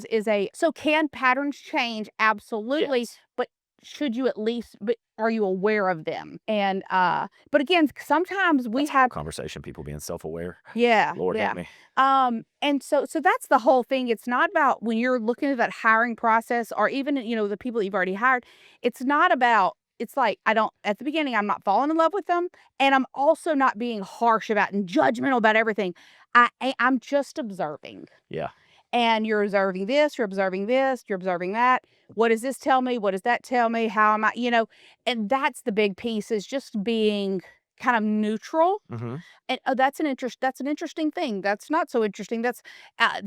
so can patterns change? Absolutely. Yes. But should you at least, but are you aware of them? And, but again, sometimes we have, Conversation, people being self-aware. yeah, Lord yeah. help me. And so that's the whole thing. It's not about, when you're looking at that hiring process, or even, the people that you've already hired, it's not about, it's like, at the beginning, I'm not falling in love with them. And I'm also not being harsh about and judgmental about everything. I'm just observing. Yeah. And you're observing this, you're observing this, you're observing that. What does this tell me? What does that tell me? How am I, and that's the big piece, is just being kind of neutral. Mm-hmm. And that's an interesting thing. That's not so interesting. That's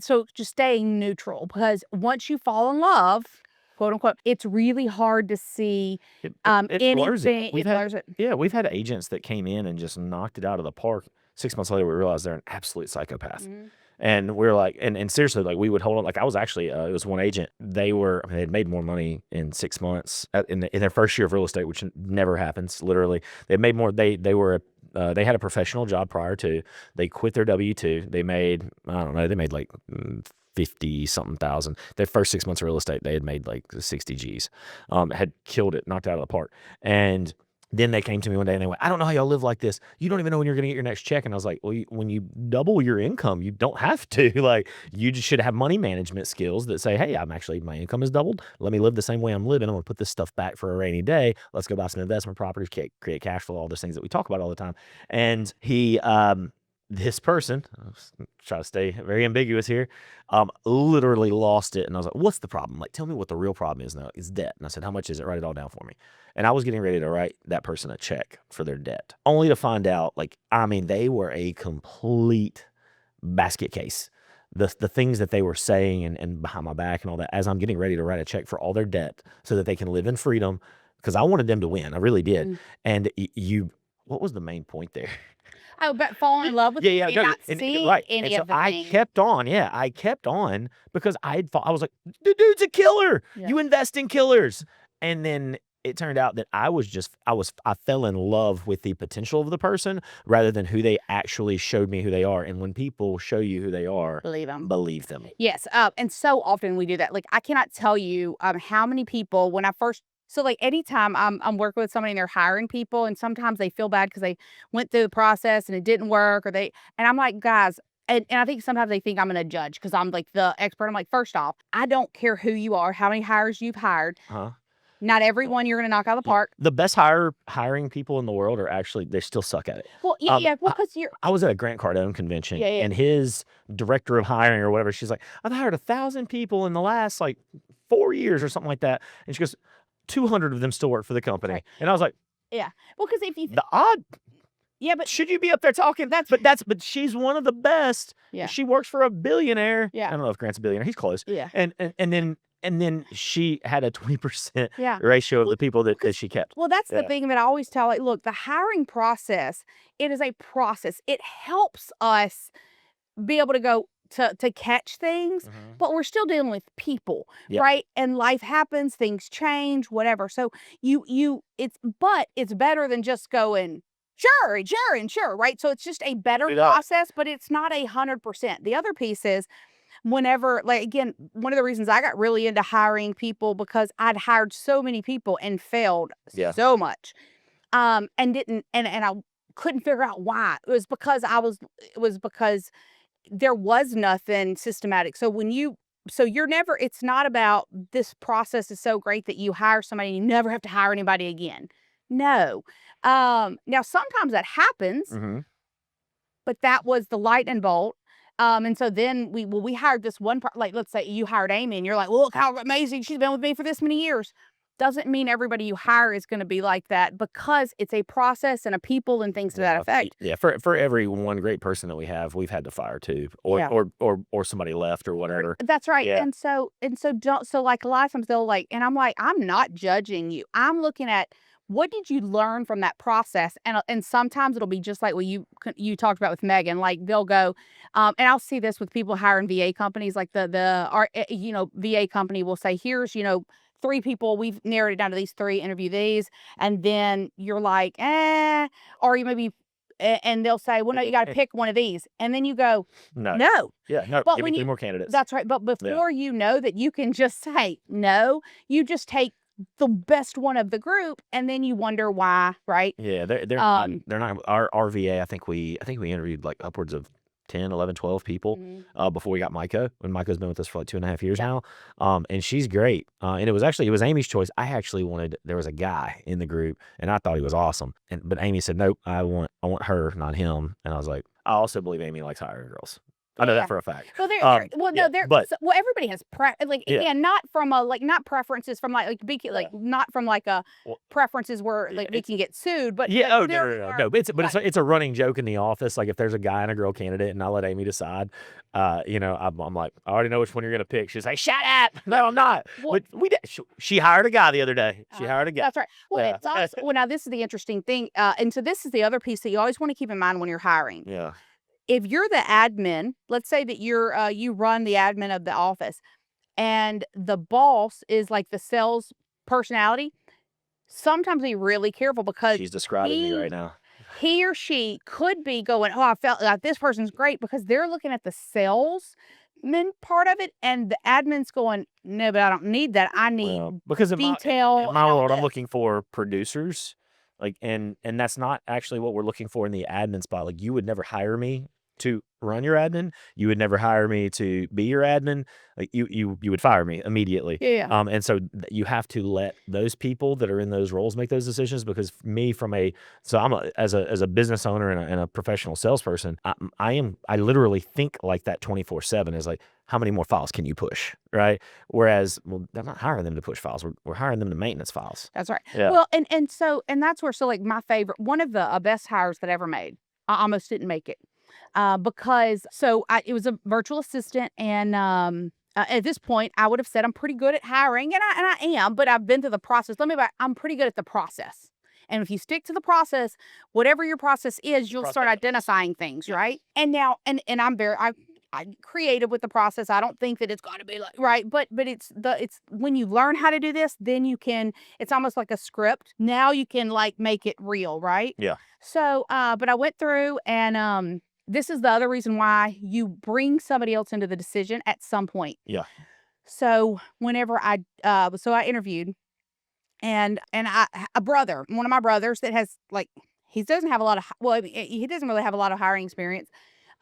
so just staying neutral, because once you fall in love, quote unquote, it's really hard to see It blurs it. anything. It blurs it. Yeah, we've had agents that came in and just knocked it out of the park. 6 months later, we realized they're an absolute psychopath. Mhm. And we're like, and seriously, like, we would hold on. Like, I was actually, it was one agent. They had made more money in 6 months in their first year of real estate, which never happens. Literally, they made more. They had a professional job prior to. They quit their W-2. They made, I don't know, they made like 50 something thousand. Their first 6 months of real estate, they had made like 60 G's. Had killed it, knocked it out of the park. And Then they came to me one day and they went, I don't know how y'all live like this. You don't even know when you're going to get your next check. And I was like, well, when you double your income, you don't have to. Like, you just should have money management skills that say, hey, my income has doubled. Let me live the same way I'm living. I'm going to put this stuff back for a rainy day. Let's go buy some investment properties, create cash flow, all those things that we talk about all the time. And this person, I'll try to stay very ambiguous here, literally lost it. And I was like, what's the problem? Like, tell me what the real problem is now. It's debt. And I said, how much is it? Write it all down for me. And I was getting ready to write that person a check for their debt, only to find out, they were a complete basket case. The things that they were saying and behind my back and all that, as I'm getting ready to write a check for all their debt so that they can live in freedom, because I wanted them to win. I really did. And what was the main point there? Oh, but falling in love with you and not seeing any of the things. I kept on because I was like, the dude's a killer. Yeah. You invest in killers. And then it turned out that I fell in love with the potential of the person rather than who they actually showed me who they are. And when people show you who they are, believe them. Yes. And so often we do that. Like, I cannot tell you how many people when I first. So like anytime I'm working with somebody and they're hiring people, and sometimes they feel bad because they went through the process and it didn't work, and I'm like, guys, and I think sometimes they think I'm going to judge because I'm like the expert. I'm like, first off, I don't care who you are, how many hires you've hired. Not everyone you're going to knock out of the park. The best hiring people in the world are actually, they still suck at it. Well, yeah. Well, because I was at a Grant Cardone convention, and his director of hiring or whatever, she's like, I've hired 1,000 people in the last 4 years or something like that. And she goes, 200 of them still work for the company. Right. And I was like, yeah. Well, because if you the odd. Yeah, but should you be up there talking? But she's one of the best. Yeah. She works for a billionaire. Yeah. I don't know if Grant's a billionaire. He's close. Yeah. And then she had a 20% ratio of the people that she kept. Well, that's the thing that I always tell, look, the hiring process, it is a process. It helps us be able to go to catch things, but we're still dealing with people, right? And life happens, things change, whatever. So it's better than just going, sure, right? So it's just a better process, but it's not 100%. The other piece is, whenever, again, one of the reasons I got really into hiring people because I'd hired so many people and failed so much, and I couldn't figure out why. It was because there was nothing systematic. So it's not about this process is so great that you hire somebody and you never have to hire anybody again. No. Now sometimes that happens, but that was the lightning bolt. And so then we hired this one part, let's say you hired Amy and you're like, well, look how amazing. She's been with me for this many years. Doesn't mean everybody you hire is going to be like that, because it's a process and a people and things to that effect. Yeah. For every one great person that we have, we've had to fire too, or somebody left or whatever. That's right. Yeah. And so a lot of times they'll and I'm like, I'm not judging you. I'm looking at, what did you learn from that process? And sometimes it'll be just like what you talked about with Megan. Like they'll go, and I'll see this with people hiring VA companies. Like our VA company will say, here's 3 people, we've narrowed it down to these 3, interview these, and then you're like, or you maybe, and they'll say, well, no, you got to pick one of these, and then you go, no, but give me 3 more candidates. That's right. But before you know that, you can just say no. You just take the best one of the group, and then you wonder why, right? Yeah, they're not our VA. I think we interviewed upwards of 10, 11, 12 people before we got Micah, when Micah's been with us for 2.5 years now. And she's great. And it was Amy's choice. I actually there was a guy in the group and I thought he was awesome. But Amy said, nope, I want her, not him. And I was like, I also believe Amy likes hiring girls. I know that for a fact. Well, everybody has not from not preferences from not from preferences where we can get sued, but no. It's a running joke in the office. Like if there's a guy and a girl candidate, and I let Amy decide, I'm like, I already know which one you're gonna pick. She's like, shut up. No, I'm not. Well, but she hired a guy the other day. She hired a guy. That's right. Well, it's also, now this is the interesting thing, and so this is the other piece that you always want to keep in mind when you're hiring. Yeah. If you're the admin, let's say that you run the admin of the office, and the boss is like the sales personality, sometimes be really careful, because she's describing me right now. He or she could be going, oh, I felt like this person's great, because they're looking at the salesman part of it, and the admin's going, no, but I don't need that. I need because detail. In my world, I'm looking for producers. Like, and that's not actually what we're looking for in the admin spot. Like, you would never hire me to run your admin. You would never hire me to be your admin. Like, you would fire me immediately. Yeah. And so you have to let those people that are in those roles make those decisions, because me, as a business owner and a professional salesperson, I literally think like that 24/7 is like, how many more files can you push, right? Whereas, well, I'm not hiring them to push files. We're hiring them to maintenance files. That's right. Yeah. Well, and that's where, so like my favorite, one of the best hires that I ever made, I almost didn't make it. Because it was a virtual assistant, and at this point I would have said I'm pretty good at hiring, and I am, but I've been through the process. I'm pretty good at the process. And if you stick to the process, whatever your process is, you'll start identifying things, right? And now, and I'm creative with the process. I don't think that it's got to be like, right, but it's when you learn how to do this, then it's almost like a script. Now you can like make it real, right? Yeah. So, but I went through, and this is the other reason why you bring somebody else into the decision at some point. Yeah. So whenever I interviewed, and one of my brothers that has like, he doesn't have a lot of, he doesn't really have a lot of hiring experience.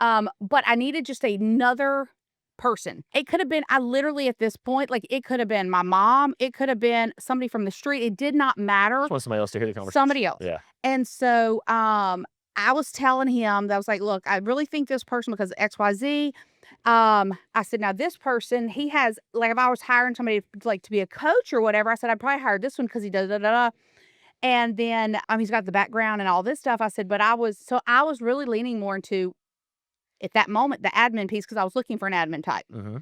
But I needed just another person. It could have been, I literally at this point, like it could have been my mom. It could have been somebody from the street. It did not matter. Just want somebody else to hear the conversation. Somebody else. Yeah. And so, I was telling him that I was like, look, I really think this person because of XYZ. I said, now this person, he has, like, if I was hiring somebody like to be a coach or whatever, I said, I'd probably hire this one because he does da da da. And then, he's got the background and all this stuff. I said, but I was really leaning more into, at that moment, the admin piece, because I was looking for an admin type. Mm-hmm.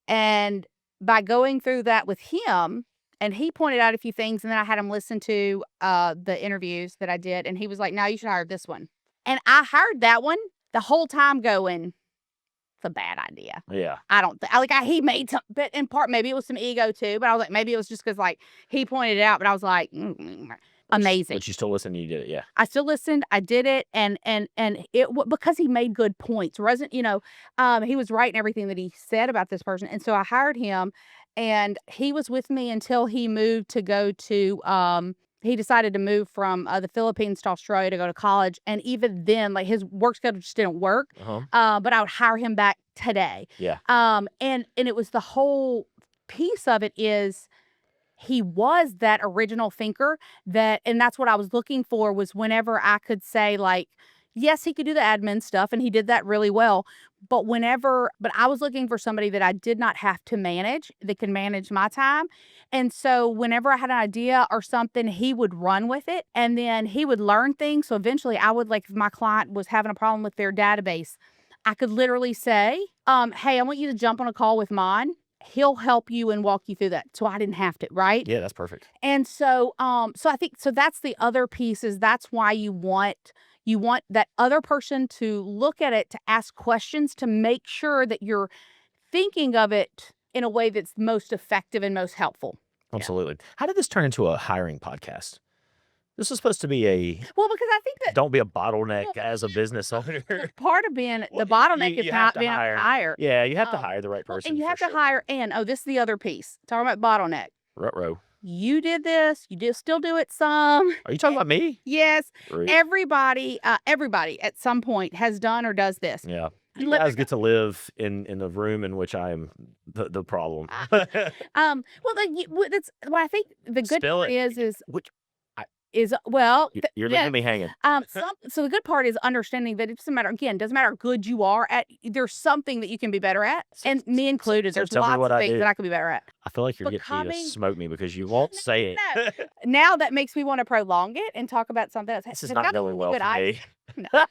And by going through that with him, and he pointed out a few things, and then I had him listen to the interviews that I did, and he was like, "Now you should hire this one." And I hired that one the whole time going, "It's a bad idea." Yeah. I don't think, he made some, but in part maybe it was some ego too. But I was like, maybe it was just because like he pointed it out. But I was like, amazing. But you still listened and you did it, yeah. I still listened. I did it, and because he made good points. Wasn't, he was right in everything that he said about this person, and so I hired him, and he was with me until he moved to go to. He decided to move from the Philippines to Australia to go to college, and even then, like his work schedule just didn't work. Uh-huh. But I would hire him back today. Yeah. And it was the whole piece of it is, he was that original thinker and that's what I was looking for, was whenever I could say like, yes, he could do the admin stuff and he did that really well. But I was looking for somebody that I did not have to manage, that can manage my time. And so whenever I had an idea or something, he would run with it, and then he would learn things. So eventually I would, like, if my client was having a problem with their database, I could literally say, hey, I want you to jump on a call with Mon. He'll help you and walk you through that. So I didn't have to, right? Yeah, that's perfect. And so, so I think, so that's the other piece, is that's why you want that other person to look at it, to ask questions, to make sure that you're thinking of it in a way that's most effective and most helpful. Absolutely. Yeah. How did this turn into a hiring podcast? This is supposed to be well, because I think that don't be a bottleneck as a business owner. Part of being the bottleneck is not being able to hire. Yeah, you have to hire the right person. And you have to hire, and this is the other piece. Talking about bottleneck. Ruh-roh. You did this. You still do it some. Are you talking about me? Yes. Great. everybody at some point has done or does this. Yeah. You guys get to live in the room in which I am the problem. Well, that's what I think the good part is you're leaving me hanging. So the good part is understanding that it doesn't matter how good you are at. There's something that you can be better at, and me included. There's lots of things that I could be better at. I feel like you're getting me to smoke me because you won't say it. No. Now that makes me want to prolong it and talk about something else. This is not going well for me. No.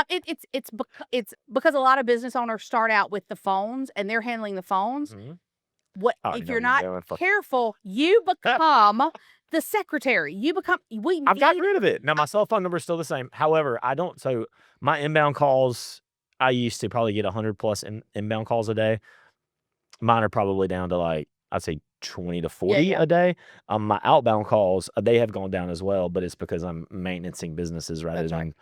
It's because a lot of business owners start out with the phones and they're handling the phones. Mm-hmm. If you're not careful, you become the secretary. I've gotten rid of it. Now my cell phone number is still the same. However, so my inbound calls, I used to probably get 100 plus inbound calls a day. Mine are probably down to like, I'd say 20 to 40 a day. My outbound calls, they have gone down as well, but it's because I'm maintaining businesses rather than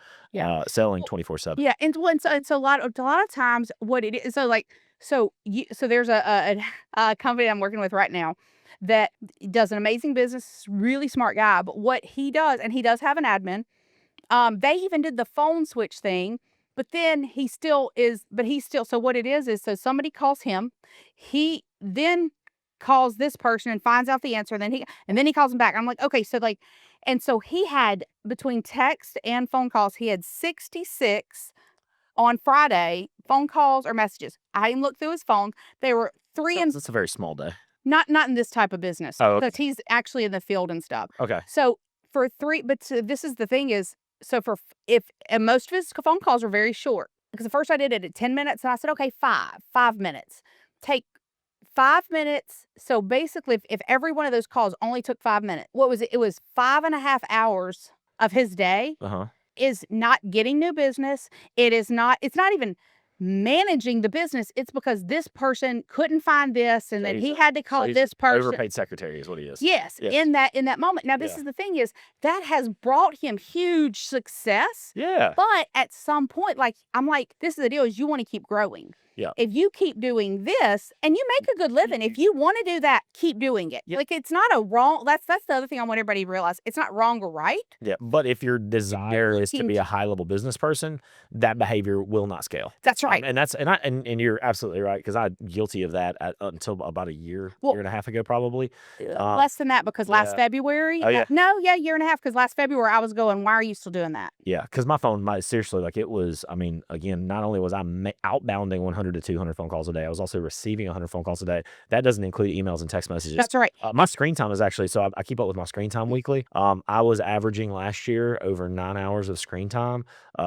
selling 24/7. Yeah, and so a lot of times what it is, so there's a company I'm working with right now. that does an amazing business, really smart guy. But what he does, and he does have an admin, they even did the phone switch thing, but then so what it is so somebody calls him, he then calls this person and finds out the answer, and then he calls him back. I'm like, okay, so like, and so he had between text and phone calls, he had 66 on Friday phone calls or messages. I didn't look through his phone. There were three and That's a very small day. not in this type of business. Oh, okay. Because he's actually in the field and stuff. Okay. So for three, this is the thing is, so and most of his phone calls were very short. Because at first I did it at 10 minutes, and I said, okay, 5 minutes. Take 5 minutes. So basically, if every one of those calls only took 5 minutes, what was it? It was 5.5 hours of his day is not getting new business. It's not even managing the business. It's because this person couldn't find this, and then he had to call this person. Overpaid secretary is what he is. Yes. In that moment. Now, this is the thing is that has brought him huge success. Yeah. But at some point, like, I'm like, this is the deal is you want to keep growing. Yeah. If you keep doing this and you make a good living, if you want to do that, keep doing it. Yep. Like, it's not a wrong, that's the other thing I want everybody to realize. It's not wrong or right. Yeah. But if your desire is to be a high level business person, that behavior will not scale. That's right. And you're absolutely right, because I'm guilty of that until about a year and a half ago, probably. Less than that, because last February. Year and a half, because last February I was going, why are you still doing that? Yeah. Because my phone, seriously, like it was, I mean, again, not only was I outbounding 100 to 200 phone calls a day, I was also receiving 100 phone calls a day. That doesn't include emails and text messages. That's right. My screen time is actually, so I keep up with my screen time weekly. I was averaging last year over 9 hours of screen time.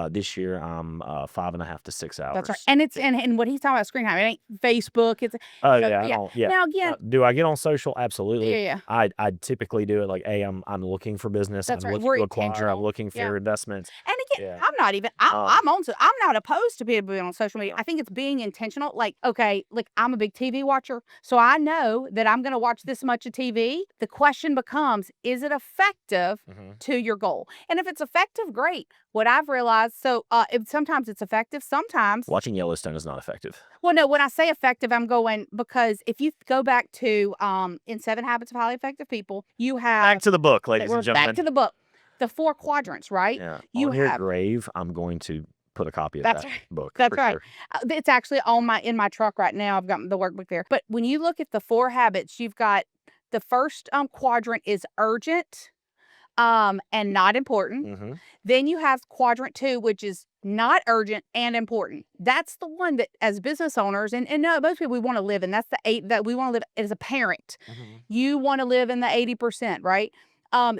This year I'm 5.5 to 6 hours. That's right. And it's and what he's talking about screen time, it ain't Facebook. It's Now again, do I get on social? Absolutely. Yeah. I typically do it like, hey, I'm looking for business. That's I'm right. looking to acquire. I'm looking for investments. And again, I'm not even. I'm not opposed to people being on social media. I think it's being intentional. Like, okay, like I'm a big TV watcher, so I know that I'm going to watch this much of TV. The question becomes, is it effective to your goal? And if it's effective, great. What I've realized, sometimes it's effective. Sometimes watching Yellowstone is not effective. Well, no, when I say effective, I'm going, because if you go back to in 7 Habits of Highly Effective People, you have back to the book, ladies and gentlemen. Back to the book, the 4 quadrants, right? Yeah. On your grave, I'm going to put a copy of that book. That's right. Sure. It's actually in my truck right now. I've got the workbook there. But when you look at the 4 habits, you've got the first quadrant is urgent and not important. Then you have quadrant 2, which is not urgent and important. That's the one that, as business owners, and no, most people, we want to live in. That's the 8 that we want to live as a parent. You want to live in the 80%, right?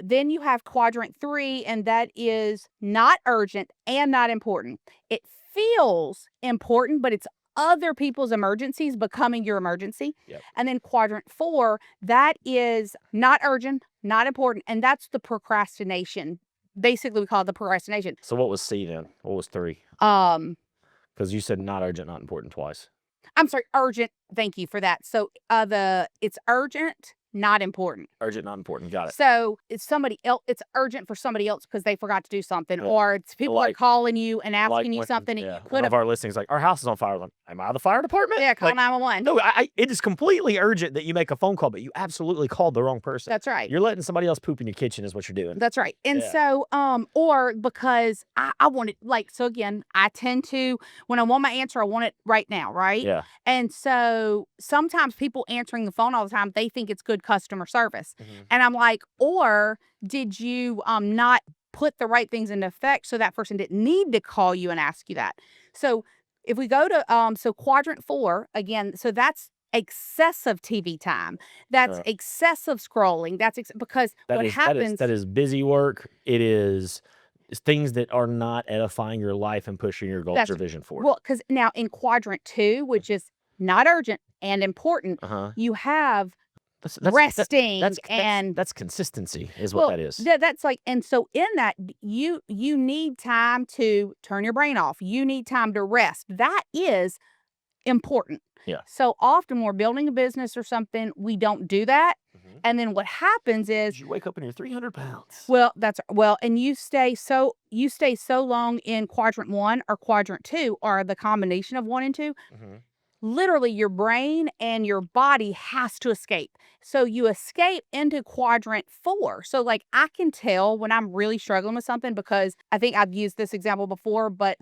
Then you have quadrant 3, and that is not urgent and not important. It feels important, but it's other people's emergencies becoming your emergency. Yep. And then quadrant 4, that is not urgent, not important, and that's the procrastination. Basically, we call it the procrastination. So what was C then? What was 3? Because you said not urgent, not important twice. I'm sorry, urgent. Thank you for that. So it's urgent, not important. Urgent, not important. Got it. So it's somebody else. It's urgent for somebody else because they forgot to do something, or it's people are calling you and asking you something. And one of our listings, like, our house is on fire. Like, am I the fire department? Yeah, call 911. No, it is completely urgent that you make a phone call, but you absolutely called the wrong person. That's right. You're letting somebody else poop in your kitchen is what you're doing. That's right. And so, or because I want it, like, so again, I tend to, when I want my answer, I want it right now, right? Yeah. And so sometimes people answering the phone all the time, they think it's good customer service. And I'm like, or did you not put the right things into effect so that person didn't need to call you and ask you that? So if we go to so quadrant 4 again, so that's excessive TV time. That's excessive scrolling. That's because what happens that is busy work. It is things that are not edifying your life and pushing your goals or vision forward. Well, because now in quadrant 2, which is not urgent and important, you have resting. That's consistency is what that is. That's like, and so in that, you need time to turn your brain off. You need time to rest. That is important. Yeah. So often we're building a business or something, we don't do that. And then what happens is you wake up and you're 300 pounds. Well, and you stay so long in quadrant 1 or quadrant 2, or the combination of 1 and 2. literally your brain and your body has to escape. So you escape into quadrant 4. So like I can tell when I'm really struggling with something, because I think I've used this example before, but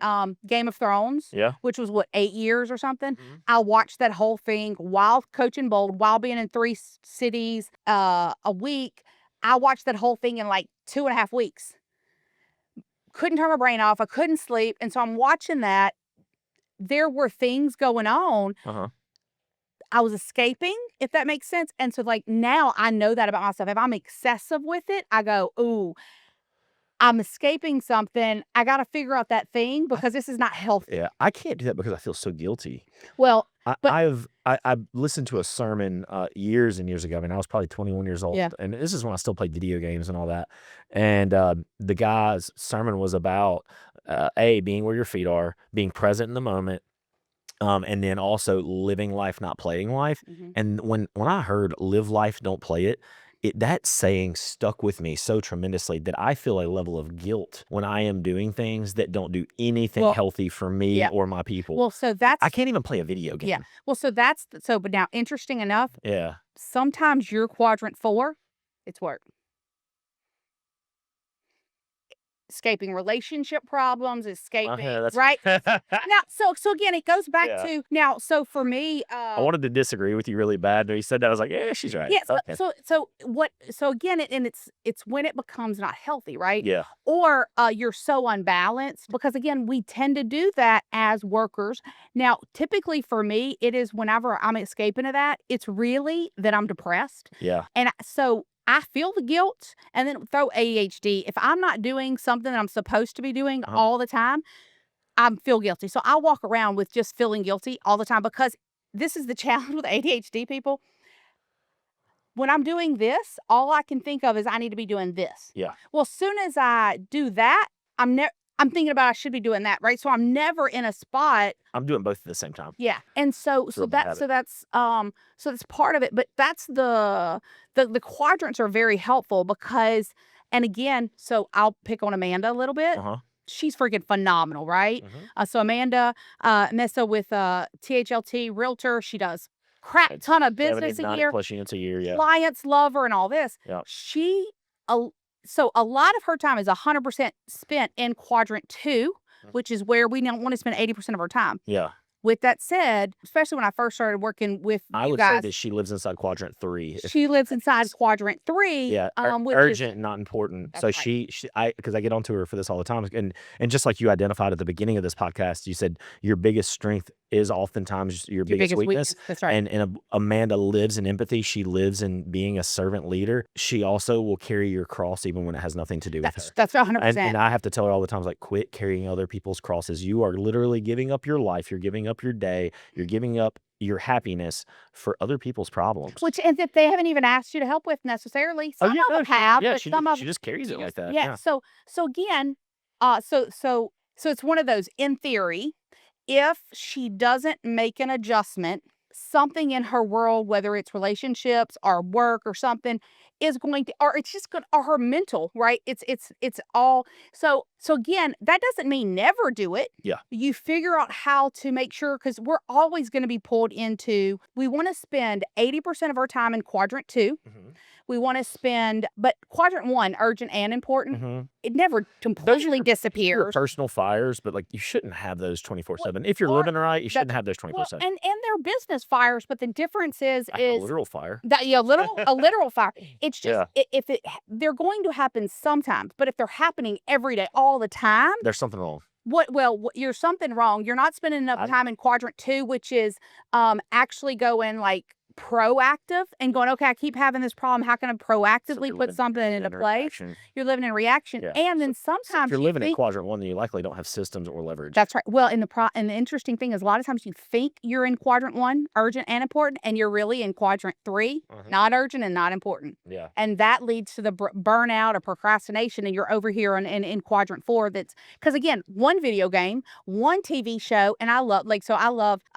Game of Thrones, Yeah. which was what, 8 years or something. Mhm. I watched that whole thing while coaching Bold, while being in 3 cities a week. I watched that whole thing in like 2.5 weeks. Couldn't turn my brain off. I couldn't sleep. And so I'm watching that. There were things going on. Uh-huh. I was escaping, if that makes sense. And so like now I know that about myself. If I'm excessive with it, I go, ooh, I'm escaping something. I got to figure out that thing because this is not healthy. Yeah, I can't do that because I feel so guilty. Well, but I listened to a sermon years and years ago. I mean, I was probably 21 years old, yeah, and this is when I still played video games and all that. And the guy's sermon was about being where your feet are, being present in the moment, and then also living life, not playing life. mhm. And when I heard "live life, don't play it," that saying stuck with me so tremendously that I feel a level of guilt when I am doing things that don't do anything Well, healthy for me yeah. or my people. Well, so I that's, can't even play a video game. yeah. Well, so that's, so, but now interesting enough, Yeah. sometimes your quadrant 4, it's work. Escaping relationship problems, escaping, that's right? Now, so again, it goes back Yeah. to now. So for me, I wanted to disagree with you really bad, but he said that. I was like, yeah, she's right. yes. Okay. So what? So again, and it's when it becomes not healthy, right? Yeah. Or you're so unbalanced, because again, we tend to do that as workers. Now, typically for me, it is whenever I'm escaping to that, it's really that I'm depressed, Yeah. and so I feel the guilt, and then throw ADHD. If I'm not doing something that I'm supposed to be doing Uh-huh. all the time, I feel guilty. So I walk around with just feeling guilty all the time, because this is the challenge with ADHD people. When I'm doing this, all I can think of is I need to be doing this. Yeah. Well, as soon as I do that, I'm thinking about I should be doing that, right? So I'm never in a spot. I'm doing both at the same time. Yeah. And so It's a real bad habit. that's part of it, but that's the quadrants are very helpful because, and again, so I'll pick on Amanda a little bit. Uh-huh. She's freaking phenomenal, right? Mhm. So Amanda, Mesa with THLT Realtor, she does crap It's ton of 70, business a 90 year. plus units a year. Yeah. Clients love her and all this. Yeah. A so a lot of her time is 100% spent in quadrant 2, which is where we don't want to spend 80% of our time. Yeah. With that said, especially when I first started working with I you would say guys, that she lives inside quadrant 3. she lives inside quadrant 3, Yeah, which is urgent, not important. that's So right. because I get onto her for this all the time, and just like you identified at the beginning of this podcast, you said your biggest strength is oftentimes your Your biggest biggest weakness. weakness. That's right. And Amanda lives in empathy. She lives in being a servant leader. She also will carry your cross even when it has nothing to do with her. That's And 100%. I have to tell her all the time, like, quit carrying other people's crosses. You are literally giving up your life. You're giving up your day. You're giving up your happiness for other people's problems. Which, and if they haven't even asked you to help with necessarily, Oh, some yeah, of no, them have, but she some of just carries it like that. yeah. Yeah. So again, so it's one of those. In theory, if she doesn't make an adjustment, something in her world, whether it's relationships or work or something, is going to, or it's just going, or her mental, right? It's all. So again, that doesn't mean never do it. Yeah. You figure out how to make sure, because we're always going to be pulled into. We want to spend 80% of our time in quadrant 2. Mhm. We want to spend, but quadrant 1, urgent and important. Mhm. It never Those are completely your disappears. personal fires, but like you shouldn't have those 24/7. If you're Or living right, you shouldn't that, have those well, 24/7. and they're business fires, but the difference is A literal fire. that, yeah, a literal fire. It's just, Yeah. if they're going to happen sometimes, but if they're happening every day, all the time, There's something wrong. you're something wrong. You're not spending enough I time in quadrant 2, which is actually going like proactive and going, okay, I keep having this problem. How can I so proactively you're put something into place? reaction. You're living in reaction. Yeah. And then So if sometimes you're you living in think, quadrant 1, then you likely don't have systems or leverage. that's right. Well, and the interesting thing is a lot of times you think you're in quadrant 1, urgent and important, and you're really in quadrant 3, Mhm. not urgent and not important. Yeah. And that leads to the burnout or procrastination, and you're over here in quadrant 4. That's because again, one video game, one TV show, and I love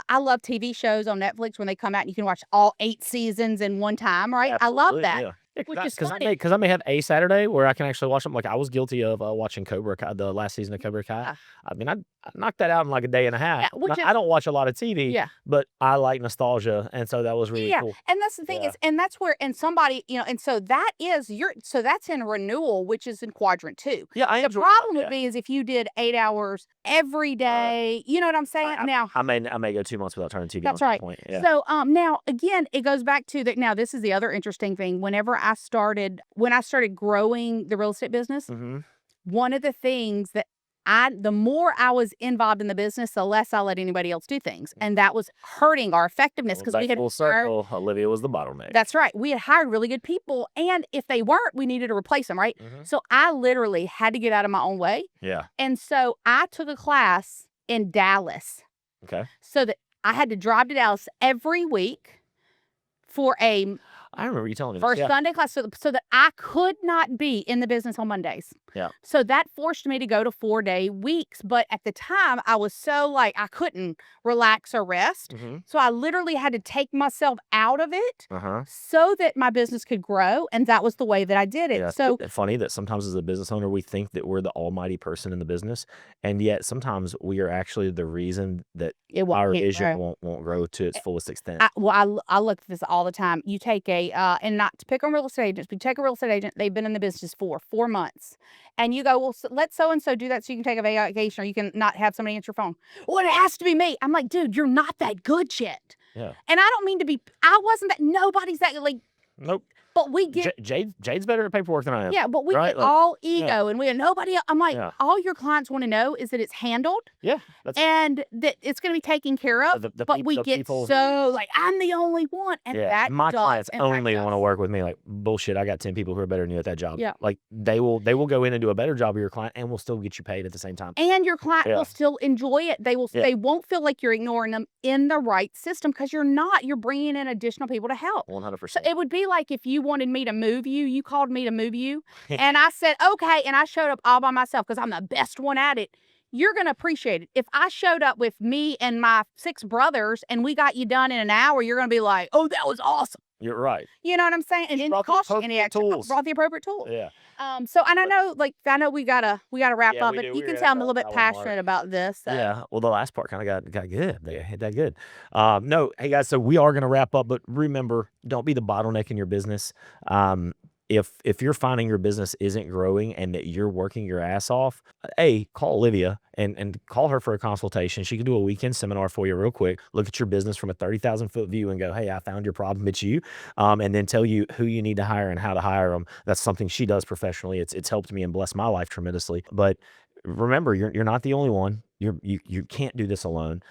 I love TV shows on Netflix when they come out and you can watch all 8 seasons in one time, right? I love Absolutely, that. yeah. which is Because funny. I may have a Saturday where I can actually watch them. Like I was guilty of watching Cobra Kai, the last season of Cobra Kai. Yeah. I mean, I knocked that out in like a day and a half. Yeah, which I is don't watch a lot of TV, yeah. but I like nostalgia, and so that was really Yeah, cool. and that's the thing Yeah. is, and that's where, and somebody, and so that is so that's in renewal, which is in quadrant 2. Yeah, I The enjoy. problem would Yeah. be is if you did 8 hours every day, you know what I'm saying? Now, I may go 2 months without turning TV on. that's At right. that point. Yeah. So, now again, it goes back to that. Now, this is the other interesting thing. When I started growing the real estate business, Mm-hmm. one of the things that the more I was involved in the business, the less I let anybody else do things. And that was hurting our effectiveness because we had full circle. Olivia was the bottleneck. that's right. We had hired really good people. And if they weren't, we needed to replace them, right? Mhm. So I literally had to get out of my own way. Yeah. And so I took a class in Dallas Okay. so that I had to drive to Dallas every week for a I remember you telling me for this. a Yeah. Sunday class so that I could not be in the business on Mondays. Yeah. So that forced me to go to 4-day weeks. But at the time, I was so like, I couldn't relax or rest. Mm-hmm. So I literally had to take myself out of it Uh-huh. so that my business could grow. And that was the way that I did it. Yeah. So It's funny that sometimes as a business owner, we think that we're the almighty person in the business. And yet sometimes we are actually the reason that it won't our get vision grow. won't grow to its fullest extent. I look at this all the time. You take and not to pick on real estate agents, but you take a real estate agent, they've been in the business for 4 months. And you go, well, let so-and-so do that so you can take a vacation or you can not have somebody answer your phone. Well, it has to be me. I'm like, dude, you're not that good yet. Yeah. And I don't mean to be, I wasn't that, nobody's that, like, Nope. but we get, Jade's better at paperwork than I am. yeah, but we right? get Like, all ego and we nobody, I'm like, Yeah. all your clients want to know is that it's handled Yeah. That's and that it's going to be taken care of. the But we get people. so like, I'm the only one. And Yeah. that My does clients impact only us. want to work with me. Like bullshit. I got 10 people who are better than you at that job. Yeah. Like they will go in and do a better job of your client and will still get you paid at the same time. And your client Yeah. will still enjoy it. They will. Yeah. They won't feel like you're ignoring them in the right system because you're not. You're bringing in additional people to help. 100%. So it would be like if you wanted me to move you, you called me to move you, and I said okay, and I showed up all by myself because I'm the best one at it. You're gonna appreciate it. If I showed up with me and my 6 brothers and we got you done in an hour, you're gonna be like, oh, that was awesome. You're right. You know what I'm saying? And it Brought the cost you any appropriate extra. tools. Brought the appropriate tools. Yeah. So and I know we gotta wrap Yeah, up, we but do. you We're can at tell I'm a that- little bit that 1 mark. passionate about this. So. Yeah. Well, the last part kind of got good. They hit that good. No, hey guys, so we are going to wrap up, but remember, don't be the bottleneck in your business. If you're finding your business isn't growing and that you're working your ass off, call Olivia and call her for a consultation. She can do a weekend seminar for you real quick. Look at your business from a 30,000-foot view and go, hey, I found your problem. It's you. And then tell you who you need to hire and how to hire them. That's something she does professionally. It's helped me and blessed my life tremendously. But remember, you're not the only one. You can't do this alone.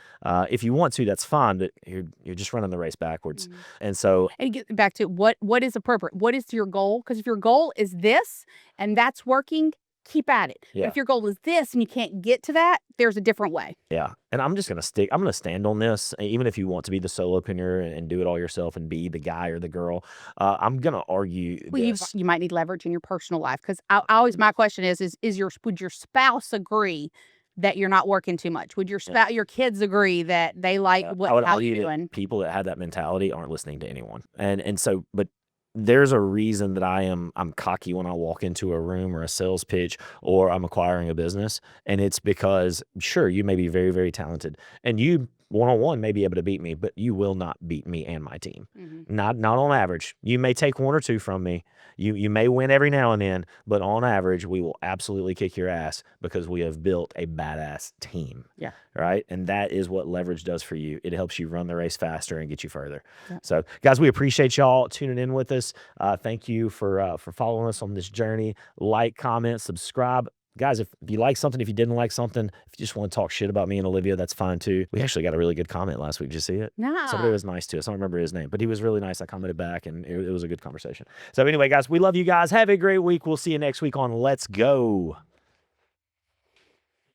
If you want to, that's fine, but you're just running the race backwards. Mhm. And so And get back to what is appropriate. What is your goal? Because if your goal is this and that's working, keep at it. But Yeah. if your goal is this and you can't get to that, there's a different way. yeah, and I'm going to stand on this, even if you want to be the solopreneur and do it all yourself and be the guy or the girl. I'm going to argue Well, this. you might need leverage in your personal life because I always my question is would your spouse agree that you're not working too much? Would your your kids agree that they like I what would how argue you're that doing? people that have that mentality aren't listening to anyone. And so, but there's a reason that I'm cocky when I walk into a room or a sales pitch or I'm acquiring a business. And it's because, sure, you may be very, very talented and you one-on-one may be able to beat me, but you will not beat me and my team. Mhm. Not on average. You may take 1 or 2 from me. You may win every now and then, but on average, we will absolutely kick your ass because we have built a badass team. Yeah. Right. And that is what leverage does for you. It helps you run the race faster and get you further. Yeah. So, guys, we appreciate y'all tuning in with us. Thank you for following us on this journey. Like, comment, subscribe. Guys, if you like something, if you didn't like something, if you just want to talk shit about me and Olivia, that's fine too. We actually got a really good comment last week. Did you see it? Somebody Nah. was nice to us. I don't remember his name, but he was really nice. I commented back and it was a good conversation. So anyway, guys, we love you guys. Have a great week. We'll see you next week on Let's Go.